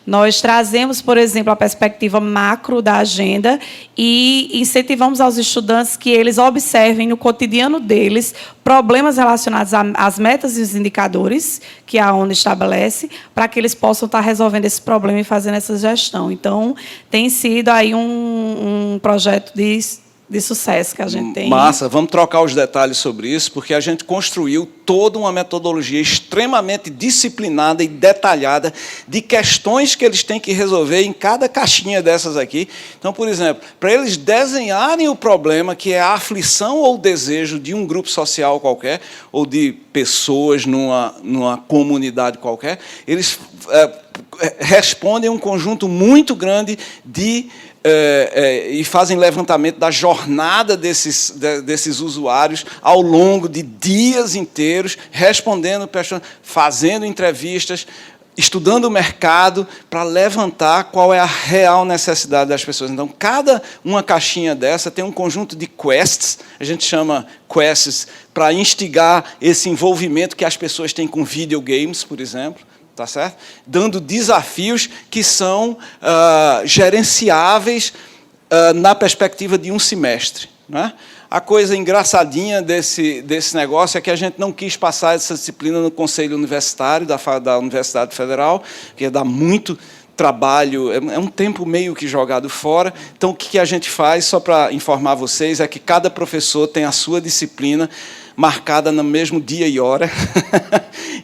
Nós trazemos, por exemplo, a perspectiva macro da agenda e incentivamos aos estudantes que eles observem no cotidiano deles problemas relacionados às metas e os indicadores que a ONU estabelece, para que eles possam estar resolvendo esse problema e fazendo essa gestão. Então, tem sido aí um projeto de sucesso que a gente tem. Massa, vamos trocar os detalhes sobre isso, porque a gente construiu toda uma metodologia extremamente disciplinada e detalhada de questões que eles têm que resolver em cada caixinha dessas aqui. Então, por exemplo, para eles desenharem o problema, que é a aflição ou o desejo de um grupo social qualquer, ou de pessoas numa comunidade qualquer, eles respondem um conjunto muito grande e fazem levantamento da jornada desses usuários ao longo de dias inteiros, respondendo, fazendo entrevistas, estudando o mercado para levantar qual é a real necessidade das pessoas. Então, cada uma caixinha dessa tem um conjunto de quests, a gente chama quests, para instigar esse envolvimento que as pessoas têm com videogames, por exemplo. Tá certo? Dando desafios que são gerenciáveis na perspectiva de um semestre. Né? A coisa engraçadinha desse negócio é que a gente não quis passar essa disciplina no Conselho Universitário da Universidade Federal, que dá muito trabalho, é um tempo meio que jogado fora. Então, o que a gente faz, só para informar vocês, é que cada professor tem a sua disciplina marcada no mesmo dia e hora,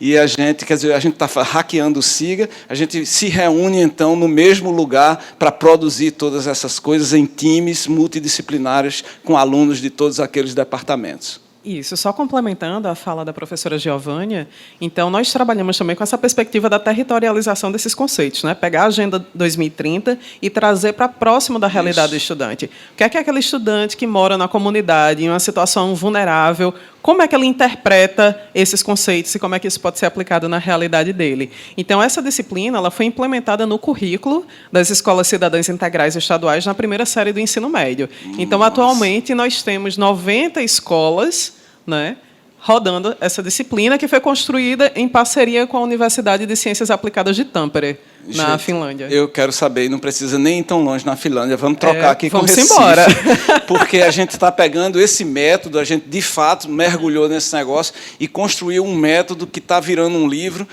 e a gente está hackeando o SIGA, a gente se reúne, então, no mesmo lugar para produzir todas essas coisas em times multidisciplinares com alunos de todos aqueles departamentos. Isso, só complementando a fala da professora Giovânia, então nós trabalhamos também com essa perspectiva da territorialização desses conceitos, né? Pegar a Agenda 2030 e trazer para próximo da realidade do estudante. O que é aquele estudante que mora na comunidade, em uma situação vulnerável, como é que ele interpreta esses conceitos e como é que isso pode ser aplicado na realidade dele? Então, essa disciplina ela foi implementada no currículo das Escolas Cidadãs Integrais Estaduais na primeira série do ensino médio. Então, atualmente, nós temos 90 escolas, né, rodando essa disciplina, que foi construída em parceria com a Universidade de Ciências Aplicadas de Tampere, na Finlândia. Eu quero saber, não precisa nem ir tão longe na Finlândia, vamos trocar aqui com vamos Recife. Embora. Porque a gente está pegando esse método, a gente, de fato, mergulhou nesse negócio e construiu um método que está virando um livro,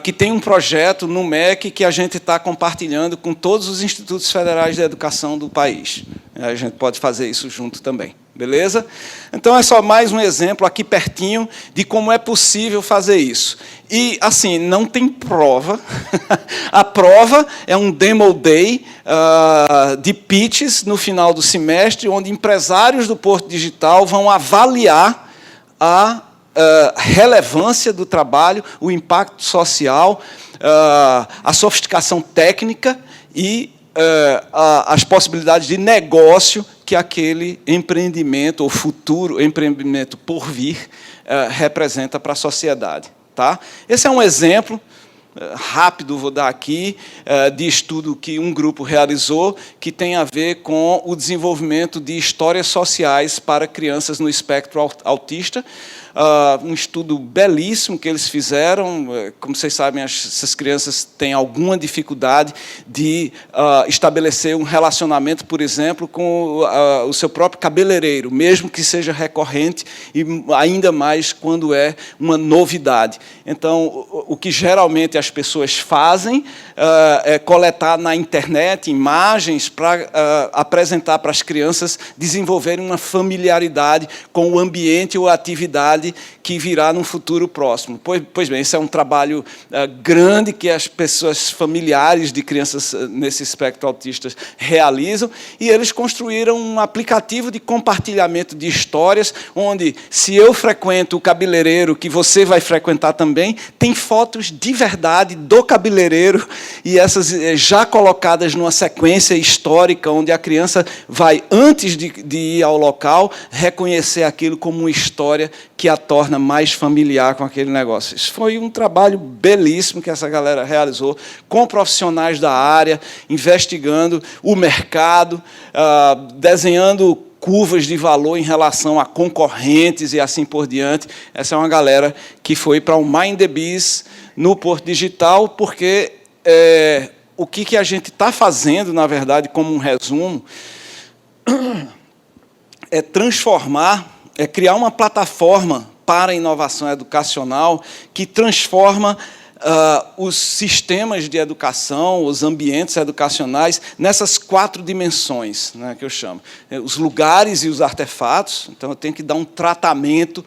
que tem um projeto no MEC que a gente está compartilhando com todos os institutos federais de educação do país. A gente pode fazer isso junto também. Beleza? Então, é só mais um exemplo aqui pertinho de como é possível fazer isso. E, assim, não tem prova. A prova é um demo day de pitches no final do semestre, onde empresários do Porto Digital vão avaliar a relevância do trabalho, o impacto social, a sofisticação técnica e as possibilidades de negócio que aquele empreendimento, ou futuro empreendimento por vir, representa para a sociedade. Tá? Esse é um exemplo rápido, vou dar aqui, de estudo que um grupo realizou, que tem a ver com o desenvolvimento de histórias sociais para crianças no espectro autista. um estudo belíssimo que eles fizeram. Como vocês sabem, essas crianças têm alguma dificuldade de estabelecer um relacionamento, por exemplo, com o seu próprio cabeleireiro, mesmo que seja recorrente, e ainda mais quando é uma novidade. Então, o que geralmente as pessoas fazem é coletar na internet imagens para apresentar para as crianças desenvolverem uma familiaridade com o ambiente ou a atividade que virá no futuro próximo. Pois bem, esse é um trabalho grande que as pessoas familiares de crianças nesse espectro autista realizam, e eles construíram um aplicativo de compartilhamento de histórias, onde, se eu frequento o cabeleireiro, que você vai frequentar também, tem fotos de verdade do cabeleireiro, e essas já colocadas numa sequência histórica, onde a criança vai, antes de ir ao local, reconhecer aquilo como uma história que a torna mais familiar com aquele negócio. Isso foi um trabalho belíssimo que essa galera realizou, com profissionais da área, investigando o mercado, desenhando curvas de valor em relação a concorrentes e assim por diante. Essa é uma galera que foi para o Mind the Biz no Porto Digital, porque o que a gente está fazendo, na verdade, como um resumo, é transformar, é criar uma plataforma para a inovação educacional que transforma os sistemas de educação, os ambientes educacionais, nessas 4 dimensões, né, que eu chamo. Os lugares e os artefatos. Então, eu tenho que dar um tratamento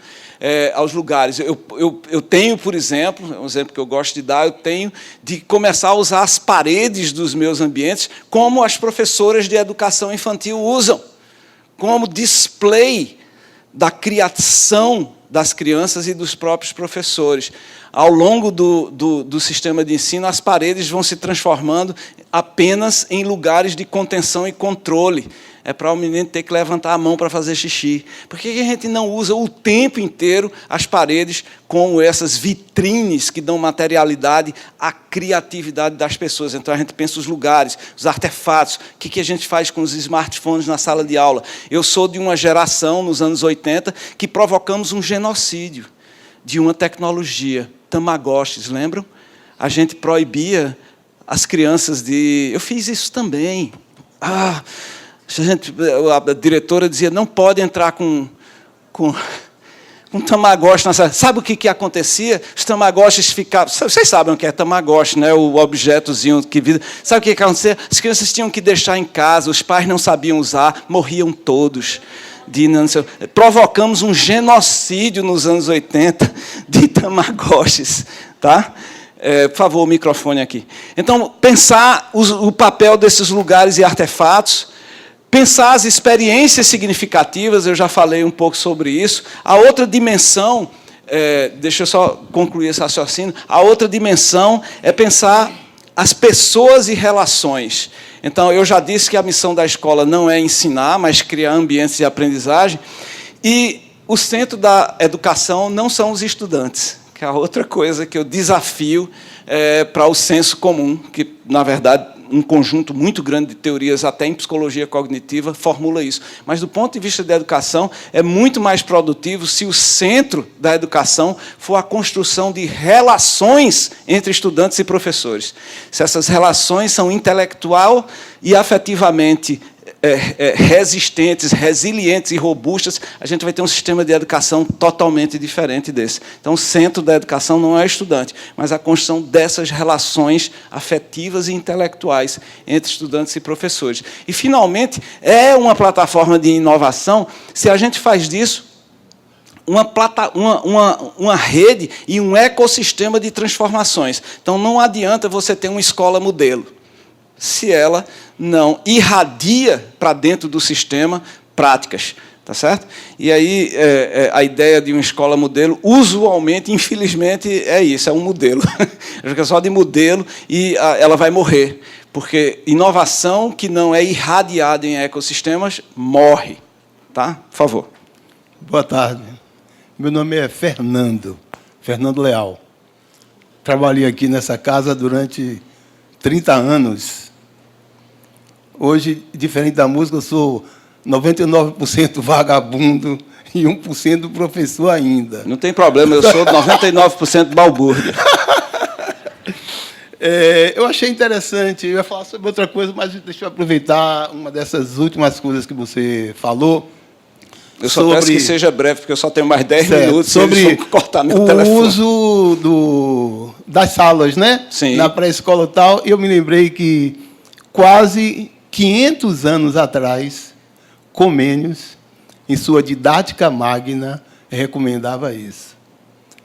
aos lugares. Eu tenho, por exemplo, um exemplo que eu gosto de dar, eu tenho de começar a usar as paredes dos meus ambientes como as professoras de educação infantil usam, como display da criação das crianças e dos próprios professores. Ao longo do sistema de ensino, as paredes vão se transformando apenas em lugares de contenção e controle. É para o menino ter que levantar a mão para fazer xixi. Por que a gente não usa o tempo inteiro as paredes como essas vitrines que dão materialidade à criatividade das pessoas? Então, a gente pensa os lugares, os artefatos, o que a gente faz com os smartphones na sala de aula. Eu sou de uma geração, nos anos 80, que provocamos um genocídio de uma tecnologia, Tamagotchis, lembram? A gente proibia as crianças de... Eu fiz isso também. A diretora dizia, não pode entrar com Tamagotchi na sala. Sabe o que acontecia? Os Tamagotchis ficavam... Vocês sabem o que é Tamagotchi, né? O objetozinho que vira. Sabe o que acontecia? As crianças tinham que deixar em casa, os pais não sabiam usar, morriam todos. Provocamos um genocídio nos anos 80 de Tamagotchis. Tá? Por favor, o microfone aqui. Então, pensar o papel desses lugares e artefatos, pensar as experiências significativas, eu já falei um pouco sobre isso. A outra dimensão, deixa eu só concluir esse raciocínio, a outra dimensão é pensar as pessoas e relações. Então, eu já disse que a missão da escola não é ensinar, mas criar ambientes de aprendizagem. E o centro da educação não são os estudantes, que é a outra coisa que eu desafio para o senso comum, que, na verdade, um conjunto muito grande de teorias, até em psicologia cognitiva, formula isso. Mas, do ponto de vista da educação, é muito mais produtivo se o centro da educação for a construção de relações entre estudantes e professores. Se essas relações são intelectual e afetivamente resistentes, resilientes e robustas, a gente vai ter um sistema de educação totalmente diferente desse. Então, o centro da educação não é o estudante, mas a construção dessas relações afetivas e intelectuais entre estudantes e professores. E, finalmente, é uma plataforma de inovação se a gente faz disso uma rede e um ecossistema de transformações. Então, não adianta você ter uma escola modelo se ela não irradia para dentro do sistema práticas, tá certo? E aí, a ideia de uma escola modelo, usualmente, infelizmente, é isso, é um modelo. Fica só de modelo e ela vai morrer, porque inovação que não é irradiada em ecossistemas morre. Tá? Por favor. Boa tarde. Meu nome é Fernando Leal. Trabalhei aqui nessa casa durante 30 anos. Hoje, diferente da música, eu sou 99% vagabundo e 1% professor ainda. Não tem problema, eu sou 99% balbúrdia. Eu achei interessante, eu ia falar sobre outra coisa, mas deixa eu aproveitar uma dessas últimas coisas que você falou. Eu só peço que seja breve, porque eu só tenho mais 10 minutos sobre cortar meu o telefone. uso das salas, né? Sim. Na pré-escola e tal. Eu me lembrei que quase 500 anos atrás, Comênios, em sua didática magna, recomendava isso.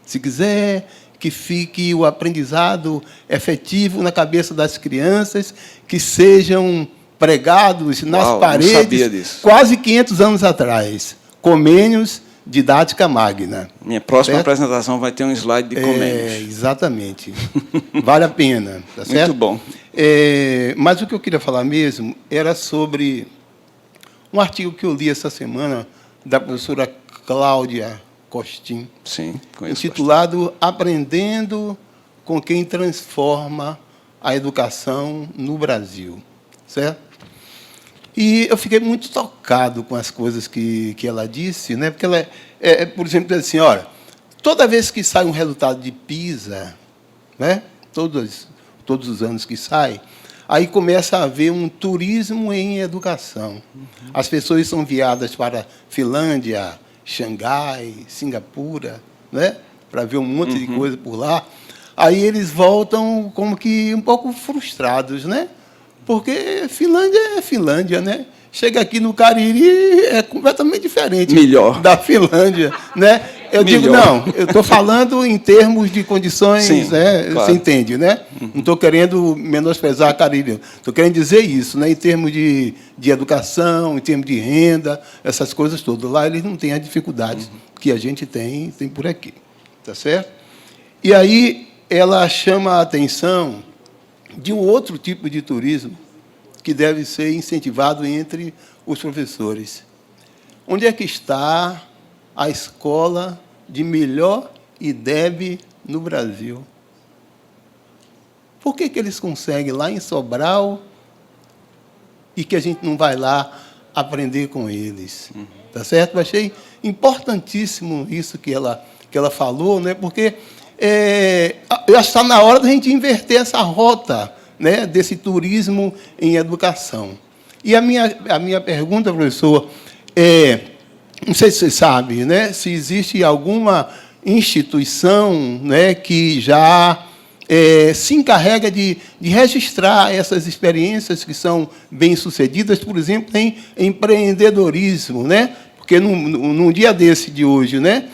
Se quiser que fique o aprendizado efetivo na cabeça das crianças, que sejam pregados nas paredes, não sabia disso. Quase 500 anos atrás. Comênios, didática magna. Minha próxima apresentação vai ter um slide de Comênios. Exatamente. Vale a pena. Tá certo? Muito bom. Mas o que eu queria falar mesmo era sobre um artigo que eu li essa semana da professora Cláudia Costin, Sim, conheço intitulado Aprendendo com quem transforma a educação no Brasil. Certo? E eu fiquei muito tocado com as coisas que ela disse, né? Porque ela, por exemplo, diz assim, olha, toda vez que sai um resultado de PISA, né? Todos os anos que sai, aí começa a haver um turismo em educação. As pessoas são enviadas para Finlândia, Xangai, Singapura, né? Para ver um monte de coisa por lá. Aí eles voltam como que um pouco frustrados, né? Porque Finlândia é Finlândia, né? Chega aqui no Cariri, é completamente diferente da Finlândia, né? Eu digo, não, eu estou falando em termos de condições, sim, né? Claro. Você entende, né? Não estou querendo menosprezar a Cariri, estou querendo dizer isso, né? Em termos de educação, em termos de renda, essas coisas todas. Lá eles não têm as dificuldades que a gente tem por aqui, tá certo? E aí ela chama a atenção de um outro tipo de turismo que deve ser incentivado entre os professores. Onde é que está a escola de melhor IDEB no Brasil? Por que eles conseguem lá em Sobral e que a gente não vai lá aprender com eles? Tá certo? Eu achei importantíssimo isso que ela falou, né? Porque eu acho que está na hora da gente inverter essa rota, né, desse turismo em educação. E a minha pergunta, professor, não sei se você sabe, né, se existe alguma instituição, né, que já se encarrega de registrar essas experiências que são bem-sucedidas, por exemplo, em empreendedorismo, né? Porque num dia desse de hoje, né,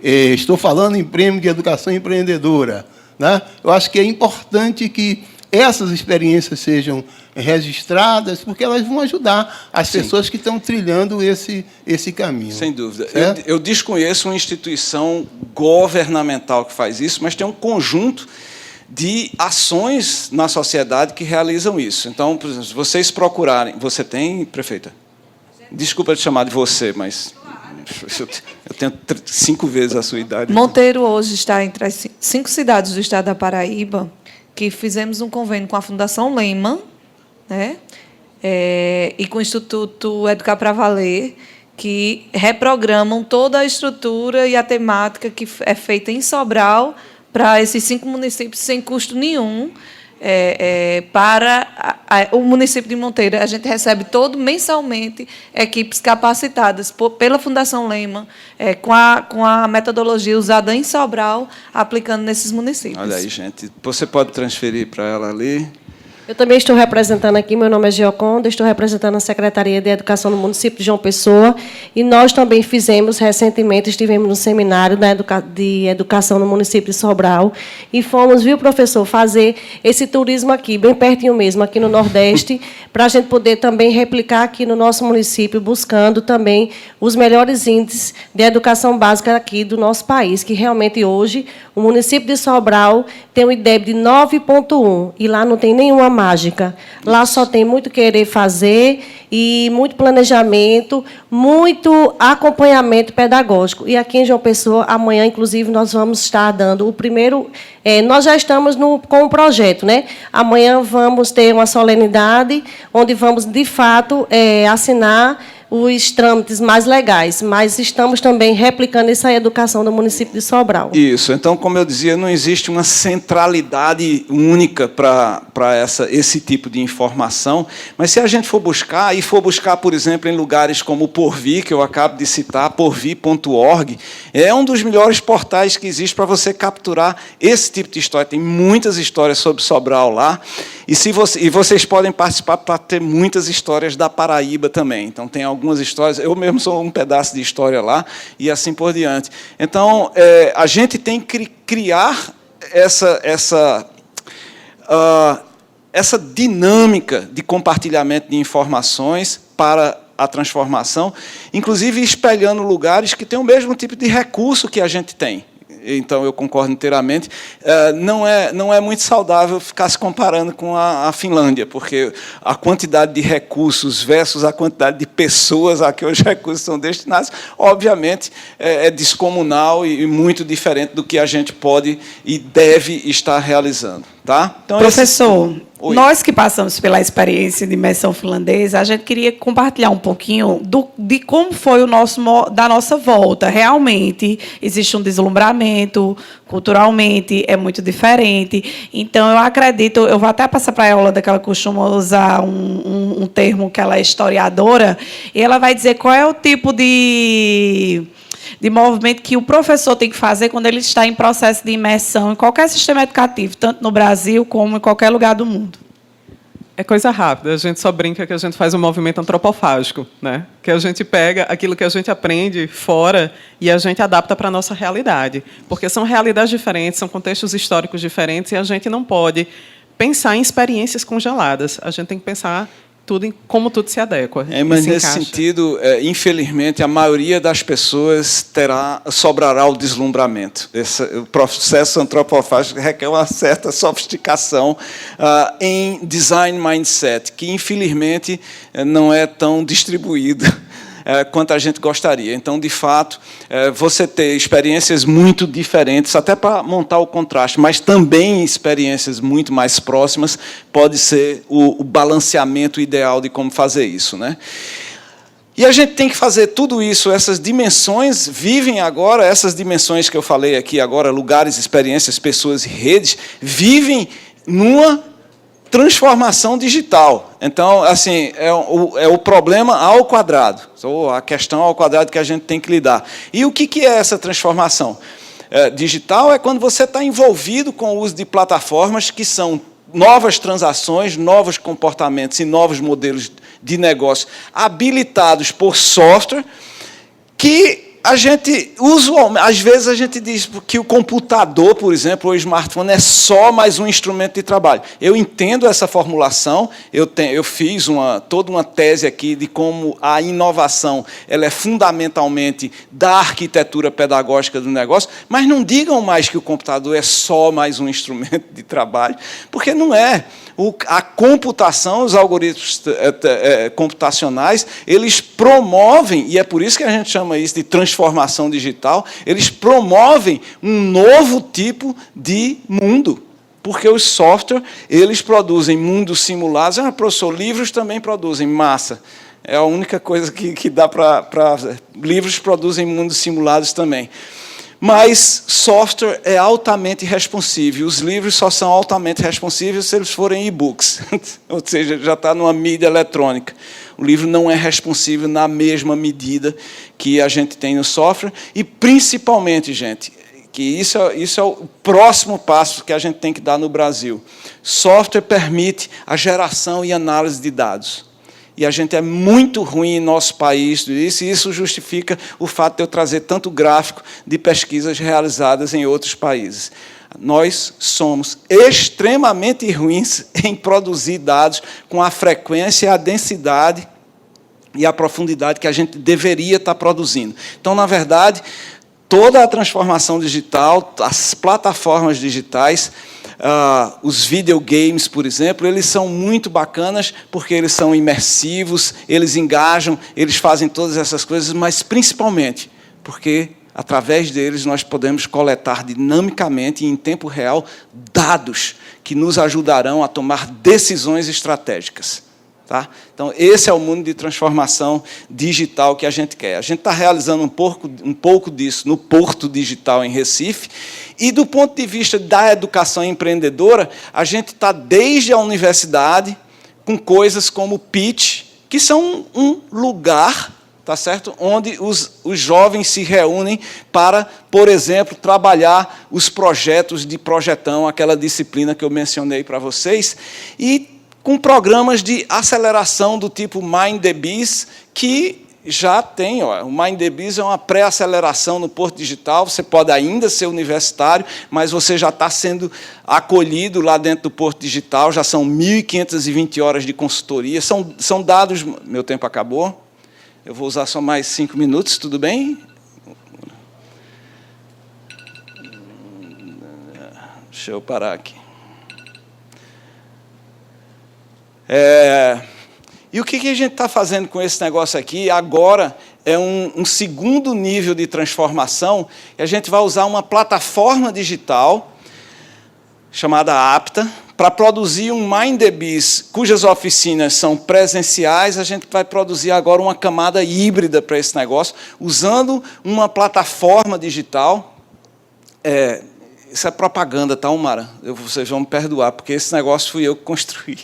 estou falando em prêmio de educação empreendedora, né? Eu acho que é importante que essas experiências sejam registradas, porque elas vão ajudar as pessoas que estão trilhando esse caminho. Sem dúvida. Eu desconheço uma instituição governamental que faz isso, mas tem um conjunto de ações na sociedade que realizam isso. Então, por exemplo, se vocês procurarem... Você tem, prefeita? Desculpa te chamar de você, mas... Eu tenho 5 vezes a sua idade. Monteiro hoje está entre as 5 cidades do estado da Paraíba que fizemos um convênio com a Fundação Lehman, né? E com o Instituto Educar para Valer, que reprogramam toda a estrutura e a temática que é feita em Sobral para esses 5 municípios sem custo nenhum. Para o município de Monteiro, a gente recebe mensalmente equipes capacitadas pela Fundação Lehman, com a metodologia usada em Sobral, aplicando nesses municípios. Olha aí, gente. Você pode transferir para ela ali. Eu também estou representando aqui, meu nome é Gioconda, estou representando a Secretaria de Educação do município de João Pessoa, e nós também fizemos, recentemente, estivemos no seminário de educação no município de Sobral, e fomos, viu, professor, fazer esse turismo aqui, bem pertinho mesmo, aqui no Nordeste, para a gente poder também replicar aqui no nosso município, buscando também os melhores índices de educação básica aqui do nosso país, que realmente hoje o município de Sobral tem um IDEB de 9,1, e lá não tem nenhuma mágica. Lá só tem muito querer fazer e muito planejamento, muito acompanhamento pedagógico. E aqui em João Pessoa, amanhã, inclusive, nós vamos estar dando o primeiro... nós já estamos com o projeto, né? Amanhã vamos ter uma solenidade, onde vamos, de fato, assinar os trâmites mais legais, mas estamos também replicando essa educação do município de Sobral. Isso. Então, como eu dizia, não existe uma centralidade única para esse tipo de informação, mas se a gente for buscar, por exemplo, em lugares como o Porvir, que eu acabo de citar, porvir.org, é um dos melhores portais que existe para você capturar esse tipo de história. Tem muitas histórias sobre Sobral lá, e vocês podem participar para ter muitas histórias da Paraíba também. Então, tem algumas histórias, eu mesmo sou um pedaço de história lá, e assim por diante. Então, a gente tem que criar essa dinâmica de compartilhamento de informações para a transformação, inclusive espelhando lugares que têm o mesmo tipo de recurso que a gente tem. Então, eu concordo inteiramente. Não é muito saudável ficar se comparando com a Finlândia, porque a quantidade de recursos versus a quantidade de pessoas a que os recursos são destinados, obviamente, é descomunal e muito diferente do que a gente pode e deve estar realizando. Tá? Então, professor, nós que passamos pela experiência de imersão finlandesa, a gente queria compartilhar um pouquinho de como foi da nossa volta. Realmente, existe um deslumbramento, culturalmente é muito diferente. Então, eu acredito, eu vou até passar para a Yolanda, que ela costuma usar um termo que ela é historiadora, e ela vai dizer qual é o tipo de movimento que o professor tem que fazer quando ele está em processo de imersão em qualquer sistema educativo, tanto no Brasil como em qualquer lugar do mundo. É coisa rápida, a gente só brinca que a gente faz um movimento antropofágico, né? Que a gente pega aquilo que a gente aprende fora e a gente adapta para a nossa realidade. Porque são realidades diferentes, são contextos históricos diferentes, e a gente não pode pensar em experiências congeladas. A gente tem que pensar como tudo se adequa. Mas, nesse sentido, infelizmente, a maioria das pessoas sobrará o deslumbramento. O processo antropofágico requer uma certa sofisticação em design mindset, que, infelizmente, não é tão distribuído quanto a gente gostaria. Então, de fato, você ter experiências muito diferentes, até para montar o contraste, mas também experiências muito mais próximas, pode ser o balanceamento ideal de como fazer isso, né? E a gente tem que fazer tudo isso, essas dimensões vivem agora, essas dimensões que eu falei aqui agora, lugares, experiências, pessoas e redes, vivem numa transformação digital. Então, assim, é o problema ao quadrado, ou a questão ao quadrado que a gente tem que lidar. E o que é essa transformação? Digital é quando você está envolvido com o uso de plataformas que são novas transações, novos comportamentos e novos modelos de negócio habilitados por software que a gente, às vezes, a gente diz que o computador, por exemplo, ou o smartphone, é só mais um instrumento de trabalho. Eu entendo essa formulação, eu fiz toda uma tese aqui de como a inovação ela é fundamentalmente da arquitetura pedagógica do negócio, mas não digam mais que o computador é só mais um instrumento de trabalho, porque não é. A computação, os algoritmos computacionais, eles promovem, e é por isso que a gente chama isso de transformação digital, eles promovem um novo tipo de mundo. Porque os softwares, eles produzem mundos simulados. Professor, livros também produzem massa. É a única coisa que dá para... Livros produzem mundos simulados também. Mas software é altamente responsivo. Os livros só são altamente responsivos se eles forem e-books, ou seja, já está numa mídia eletrônica. O livro não é responsivo na mesma medida que a gente tem no software, e principalmente, gente, que isso é o próximo passo que a gente tem que dar no Brasil. Software permite a geração e análise de dados. E a gente é muito ruim em nosso país disso, e isso justifica o fato de eu trazer tanto gráfico de pesquisas realizadas em outros países. Nós somos extremamente ruins em produzir dados com a frequência, a densidade e a profundidade que a gente deveria estar produzindo. Então, na verdade, toda a transformação digital, as plataformas digitais, os videogames, por exemplo, eles são muito bacanas porque eles são imersivos, eles engajam, eles fazem todas essas coisas, mas principalmente porque, através deles, nós podemos coletar dinamicamente e em tempo real dados que nos ajudarão a tomar decisões estratégicas. Tá? Então, esse é o mundo de transformação digital que a gente quer. A gente está realizando um pouco disso no Porto Digital, em Recife, e, do ponto de vista da educação empreendedora, a gente está, desde a universidade, com coisas como o Pitch, que são um lugar, tá certo, onde os jovens se reúnem para, por exemplo, trabalhar os projetos de projetão, aquela disciplina que eu mencionei para vocês, e com programas de aceleração do tipo Mind the Biz, que já tem. O Mind the Biz é uma pré-aceleração no Porto Digital. Você pode ainda ser universitário, mas você já está sendo acolhido lá dentro do Porto Digital. Já são 1.520 horas de consultoria. São dados... Meu tempo acabou. Eu vou usar só mais 5 minutos, tudo bem? Deixa eu parar aqui. E o que a gente está fazendo com esse negócio aqui agora é um segundo nível de transformação, e a gente vai usar uma plataforma digital chamada Apta para produzir um Mind the Biz, cujas oficinas são presenciais. A gente vai produzir agora uma camada híbrida para esse negócio, usando uma plataforma digital. Isso é propaganda, tá, Umara? Vocês vão me perdoar, porque esse negócio fui eu que construí.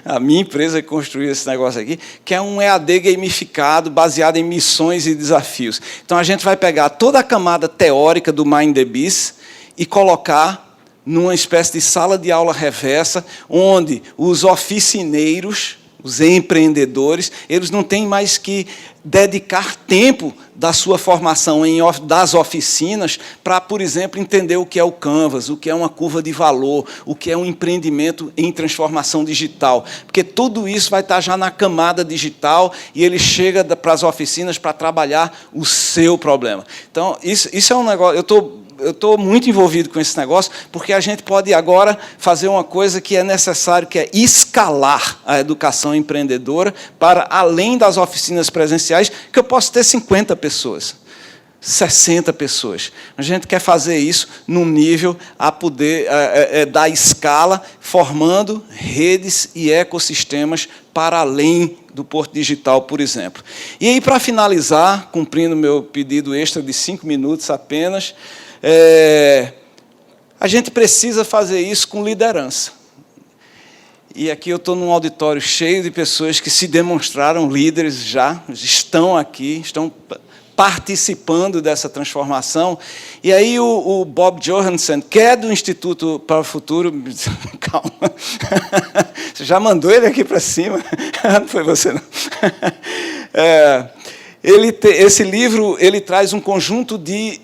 A minha empresa que construiu esse negócio aqui, que é um EAD gamificado, baseado em missões e desafios. Então, a gente vai pegar toda a camada teórica do Mind the Biz e colocar numa espécie de sala de aula reversa, onde os oficineiros, os empreendedores, eles não têm mais que dedicar tempo da sua formação das oficinas para, por exemplo, entender o que é o Canvas, o que é uma curva de valor, o que é um empreendimento em transformação digital. Porque tudo isso vai estar já na camada digital e ele chega para as oficinas para trabalhar o seu problema. Então, isso é um negócio... Eu estou muito envolvido com esse negócio, porque a gente pode agora fazer uma coisa que é necessário, que é escalar a educação empreendedora para além das oficinas presenciais, que eu posso ter 50 pessoas, 60 pessoas. A gente quer fazer isso num nível a poder dar escala, formando redes e ecossistemas para além do Porto Digital, por exemplo. E aí, para finalizar, cumprindo meu pedido extra de 5 minutos apenas, a gente precisa fazer isso com liderança. E aqui eu estou num auditório cheio de pessoas que se demonstraram líderes já, estão aqui, estão participando dessa transformação. E aí o Bob Johansen, que é do Instituto para o Futuro... Calma. Você já mandou ele aqui para cima? Não foi você, não. Esse livro ele traz um conjunto de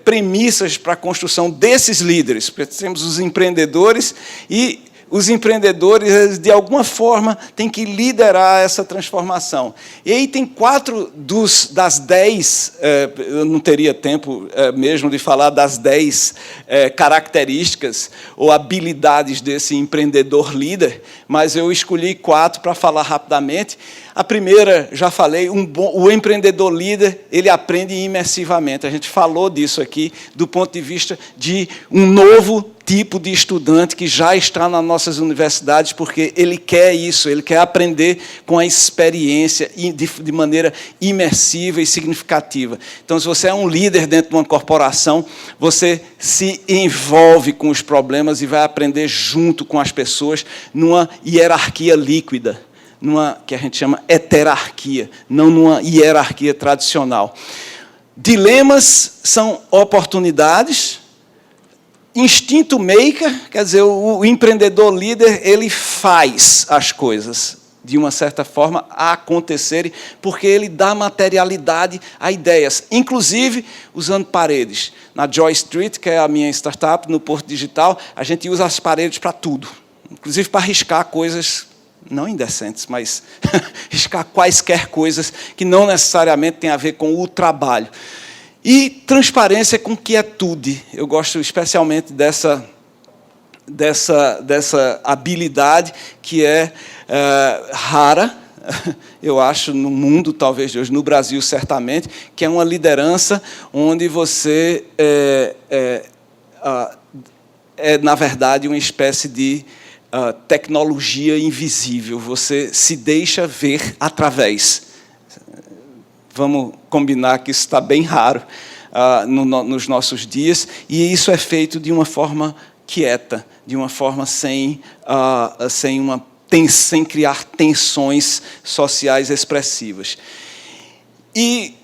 premissas para a construção desses líderes. Temos os empreendedores, e os empreendedores, de alguma forma, têm que liderar essa transformação. E aí tem 4 das 10, eu não teria tempo mesmo de falar das 10 características ou habilidades desse empreendedor líder, mas eu escolhi 4 para falar rapidamente. A primeira, já falei, o empreendedor líder, ele aprende imersivamente. A gente falou disso aqui, do ponto de vista de um novo tipo de estudante que já está nas nossas universidades, porque ele quer isso, ele quer aprender com a experiência de maneira imersiva e significativa. Então, se você é um líder dentro de uma corporação, você se envolve com os problemas e vai aprender junto com as pessoas numa hierarquia líquida, numa que a gente chama heterarquia, não numa hierarquia tradicional. Dilemas são oportunidades. Instinto maker, quer dizer, o empreendedor líder, ele faz as coisas, de uma certa forma, acontecerem, porque ele dá materialidade a ideias, inclusive usando paredes. Na Joy Street, que é a minha startup, no Porto Digital, a gente usa as paredes para tudo, inclusive para riscar coisas não indecentes, mas riscar quaisquer coisas que não necessariamente têm a ver com o trabalho. E transparência com quietude. Eu gosto especialmente dessa habilidade que é rara, eu acho, no mundo, talvez de hoje, no Brasil, certamente, que é uma liderança onde você na verdade, uma espécie de tecnologia invisível, você se deixa ver através. Vamos combinar que isso está bem raro nos nossos dias, e isso é feito de uma forma quieta, de uma forma sem criar tensões sociais expressivas. E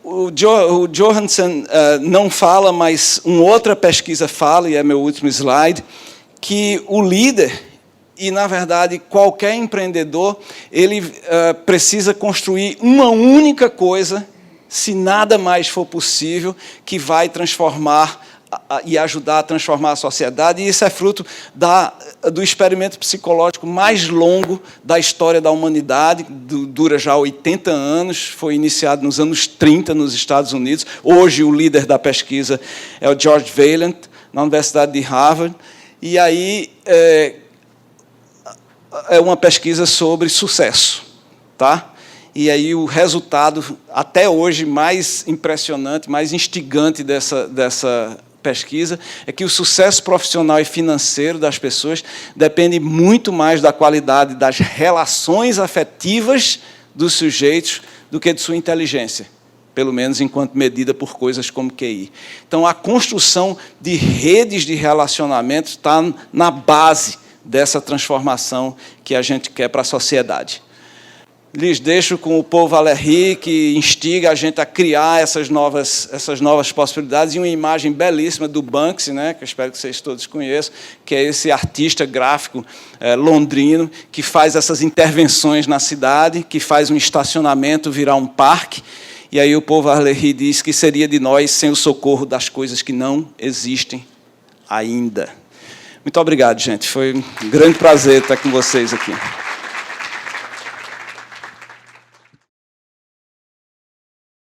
o Johansson não fala, mas uma outra pesquisa fala, e é meu último slide, que o líder, e, na verdade, qualquer empreendedor, ele precisa construir uma única coisa, se nada mais for possível, que vai transformar e ajudar a transformar a sociedade. E isso é fruto do experimento psicológico mais longo da história da humanidade, dura já 80 anos, foi iniciado nos anos 30 nos Estados Unidos. Hoje, o líder da pesquisa é o George Vaillant, na Universidade de Harvard. E aí é uma pesquisa sobre sucesso, tá? E aí o resultado, até hoje, mais impressionante, mais instigante dessa pesquisa, é que o sucesso profissional e financeiro das pessoas depende muito mais da qualidade das relações afetivas dos sujeitos do que de sua inteligência, pelo menos enquanto medida por coisas como QI. Então, a construção de redes de relacionamento está na base dessa transformação que a gente quer para a sociedade. Lhes deixo com o Paul Valéry, que instiga a gente a criar essas novas possibilidades, e uma imagem belíssima do Banksy, né, que eu espero que vocês todos conheçam, que é esse artista gráfico londrino, que faz essas intervenções na cidade, que faz um estacionamento virar um parque. E aí o Paul Valéry diz que seria de nós sem o socorro das coisas que não existem ainda. Muito obrigado, gente. Foi um grande prazer estar com vocês aqui.